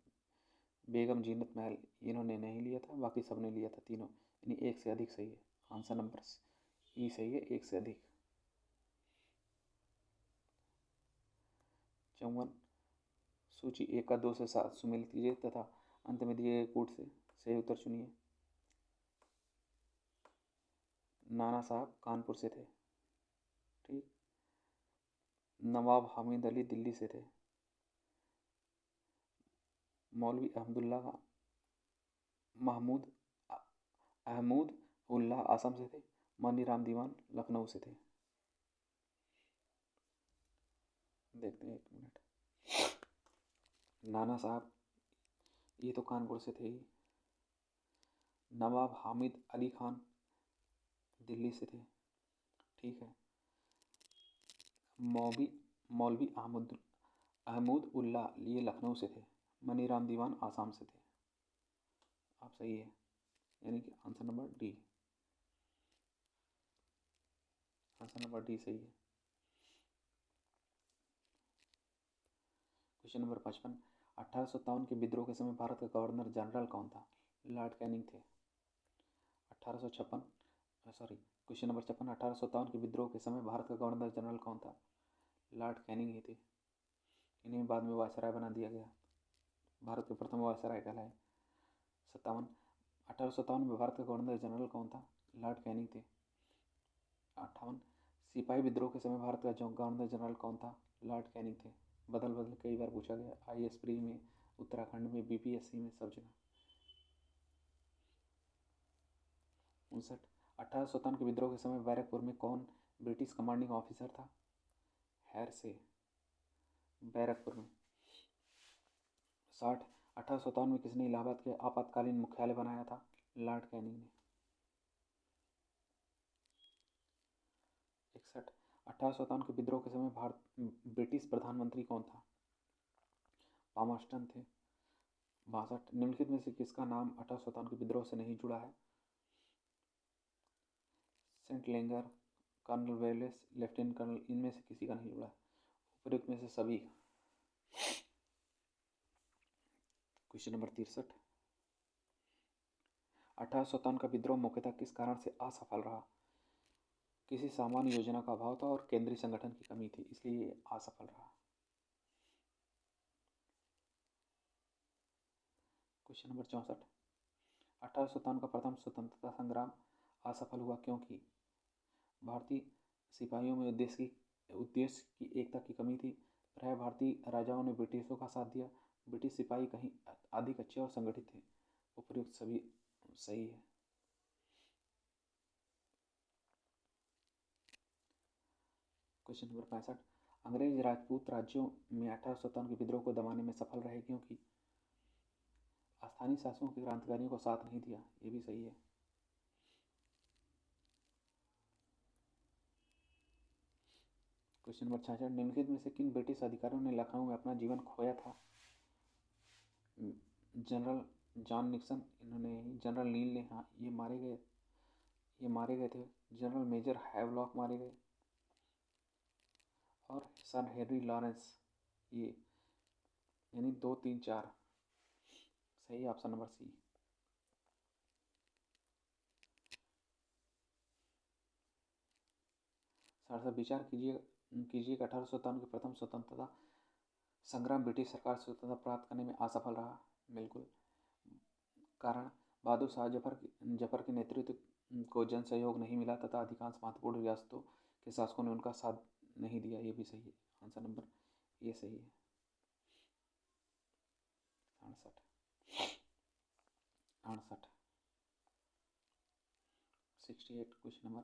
बेगम जीनत महल इन्होंने नहीं लिया था, बाकी सबने लिया था तीनों, यानी एक से अधिक सही है। आंसर नंबर ई सही है, एक से अधिक। 54 सूची 1 का 2 से 7 सुमेलित कीजिए तथा अंत में दिए गए कूट से सही उत्तर चुनिए। नाना साहब कानपुर से थे, ठीक। नवाब हामिद अली दिल्ली से थे। मौलवी अहमदुल्ला महमूद अहमूद उल्लाह आसम से थे। मनीराम दीवान लखनऊ से थे। देखते हैं, एक मिनट। नाना साहब ये तो कानपुर से थे ही। नवाब हामिद अली खान दिल्ली से थे, ठीक है। मौलवी अहमूद उल्लाह ये लखनऊ से थे। मनीराम दीवान आसाम से थे। आप सही है, यानी कि answer number D. Answer number D सही है। क्वेश्चन नंबर 55, 1857 के विद्रोह के समय भारत का गवर्नर जनरल कौन था? लॉर्ड कैनिंग थे। 1856 सॉरी क्वेश्चन नंबर 56, 1857 के विद्रोह के समय भारत का गवर्नर जनरल कौन था? लॉर्ड कैनिंग ही थे। इन्हें बाद में वायसराय बना दिया गया। भारत के प्रथम वायसराय कहलाए। 57, 1857 में भारत का गवर्नर जनरल कौन था? लॉर्ड कैनिंग थे। 58, सिपाही विद्रोह के समय भारत का गवर्नर जनरल कौन था? लॉर्ड कैनिंग थे। बदल बदल कई बार पूछा गया, IAS प्री में, उत्तराखंड में, BPSC में, सब जगह। 59, 1857 के विद्रोह के समय बैरकपुर में कौन ब्रिटिश कमांडिंग ऑफिसर था? हैर से, बैरकपुर में। 60, 1857 में किसने इलाहाबाद के आपातकालीन मुख्यालय बनाया था? लॉर्ड कैनिंग ने। 61, 1857 के विद्रोह के समय भारत ब्रिटिश प्रधानमंत्री कौन था? पामर्स्टन थे। 62, निम्नलिखित में से किसका नाम 1857 के विद्रोह से नहीं जुड़ा है? Saint Leger, colonel Wellesley, lieutenant colonel, इनमें से किसी का नहीं जुड़ा है। उपयुक्त में से सभी। क्वेश्चन नंबर 63, 1857 का विद्रोह मुख्यतः किस कारण से असफल रहा? किसी सामान्य योजना का अभाव था और केंद्रीय संगठन की कमी थी, इसलिए ये असफल रहा। क्वेश्चन नंबर 64, 1857 का प्रथम स्वतंत्रता संग्राम असफल हुआ क्योंकि? भारतीय सिपाहियों में उद्देश्य की एकता की कमी थी। प्राय भारतीय राजाओं ने ब्रिटिशों का साथ दिया। ब्रिटिश सिपाही कहीं अधिक अच्छे और संगठित थे। उपयुक्त सभी सही है। क्वेश्चन नंबर 65, अंग्रेज राजपूत राज्यों में 1857 के विद्रोह को दबाने में सफल रहे क्योंकि? स्थानीय शासकों के क्रांतिकारियों को साथ नहीं दिया, ये भी सही है। क्वेश्चन नंबर 66, निम्नलिखित में से किन ब्रिटिश अधिकारियों ने लखनऊ में अपना जीवन खोया था? जनरल जॉन निक्सन, इन्होंने, जनरल नील ने, हाँ ये मारे गए थे। जनरल मेजर हैवलॉक मारे गए, और सर हेनरी लॉरेंस, ये, यानी 2, 3, 4 सही। ऑप्शन नंबर सी। सर विचार कीजिए 1857 के प्रथम स्वतंत्रता संग्राम ब्रिटिश सरकार से स्वतंत्रता प्राप्त करने में असफल रहा। बिल्कुल। कारण बहादुर शाह जफर के नेतृत्व को जन सहयोग नहीं मिला तथा अधिकांश महत्वपूर्ण रियासतों के शासकों ने उनका साथ नहीं दिया, ये भी सही है। आंसर नंबर ये सही है। 68 68 क्वेश्चन नंबर,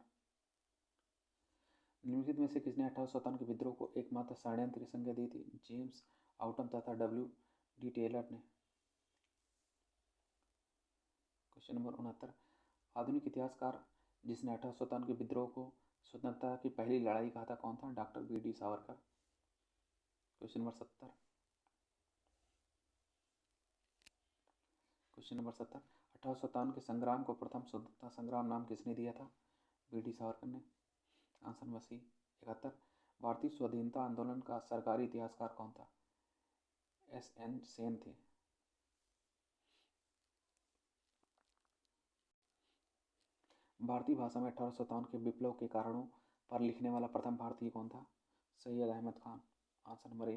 निम्नलिखित में से किसने 1857 के विद्रोह को एकमात्र षड्यंत्र की संज्ञा दी थी? जेम्स आउटम तथा WD टेलर ने। क्वेश्चन नंबर 69, आधुनिक इतिहासकार जिसने 1857 के विद्रोह को स्वतंत्रता की पहली लड़ाई कहा था कौन था? Doctor BD Savarkar. Question number 70, question number 70, 1857 के संग्राम को प्रथम स्वतंत्रता संग्राम नाम किसने दिया था? BD सावरकर ने। आंसर नंबर सी। 71, भारतीय स्वाधीनता आंदोलन का सरकारी इतिहासकार कौन था? SN सेन थे। भारतीय भाषा में 1857 के विप्लव के कारणों पर लिखने वाला प्रथम भारतीय कौन था? Syed Ahmed Khan. Answer number A.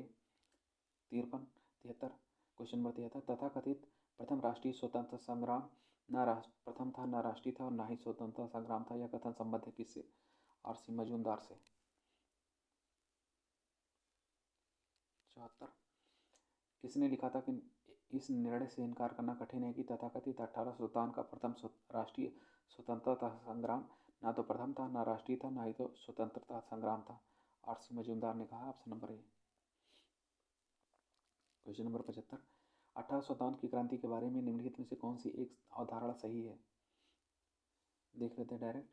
73 question number 73, तथाकथित प्रथम राष्ट्रीय स्वतंत्रता संग्राम प्रथम था, न राष्ट्रीय था और न ही स्वतंत्रता संग्राम था। यह कथन संबद्ध है किससे? आर.सी. मजूमदार से। 74 किसने लिखा था कि इस निर्णय से इनकार करना कठिन है कि तथाकथित 1857 का प्रथम राष्ट्रीय स्वतंत्रता संग्राम ना तो प्रथम था, ना राष्ट्रीय था, ना ही तो स्वतंत्रता संग्राम था। आर.सी. मजूमदार ने कहा। Option number A. Question number 75, 1857 की क्रांति के बारे में निम्नलिखित में से कौन सी एक अवधारणा सही है? देख लेते हैं डायरेक्ट।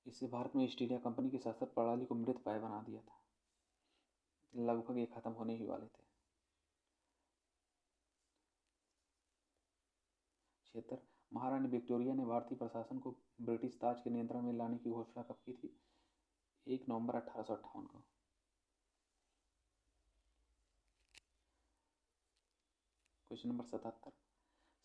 इससे भारत में ईस्ट इंडिया कंपनी की शासन प्रणाली को मृत पाय बना दिया था, लगभग ये खत्म होने ही वाले थे। 76 महारानी विक्टोरिया ने भारतीय प्रशासन को ब्रिटिश ताज के नियंत्रण में लाने की घोषणा कब की थी? 1 नवंबर 1858 को। क्वेश्चन नंबर 77,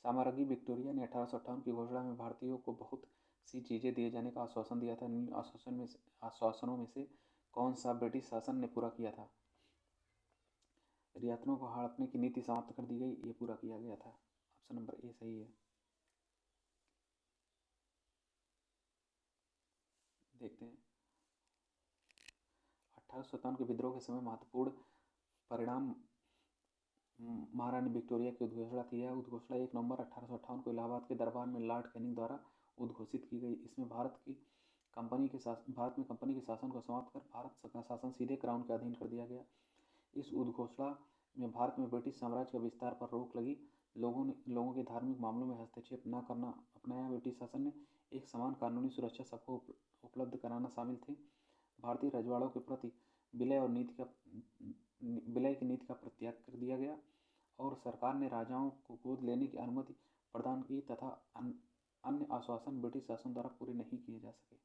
साम्राज्ञी विक्टोरिया ने 1858 की घोषणा में भारतीयों को बहुत सी चीजें दिए जाने का आश्वासन दिया था। इन आश्वासनों में से कौन सा ब्रिटिश शासन ने पूरा किया था? रियायतों को हड़पने की नीति समाप्त कर दी गई, ये पूरा किया गया था। ऑप्शन नंबर ए सही है। देखते हैं 1857 के विद्रोह के समय महत्वपूर्ण परिणाम महारानी विक्टोरिया की उद्घोषणा थी। यह उद्घोषणा 1 नवंबर 1858 को इलाहाबाद के दरबार में लॉर्ड कैनिंग द्वारा उद्घोषित की गई। इसमें भारत में कंपनी के शासन को समाप्त कर भारत का शासन सीधे क्राउन के अधीन कर दिया गया। इस उद्घोषणा में भारत में ब्रिटिश साम्राज्य का विस्तार पर रोक लगी। लोगों के धार्मिक मामलों में हस्तक्षेप न करना अपनाया। ब्रिटिश शासन ने एक समान कानूनी सुरक्षा सबको उपलब्ध कराना शामिल थे। भारतीय रजवाड़ों के प्रति विलय की नीति का परित्याग कर दिया गया और सरकार ने राजाओं को गोद लेने की अनुमति प्रदान की तथा अन्य आश्वासन ब्रिटिश शासन द्वारा पूरे नहीं किए जा सके।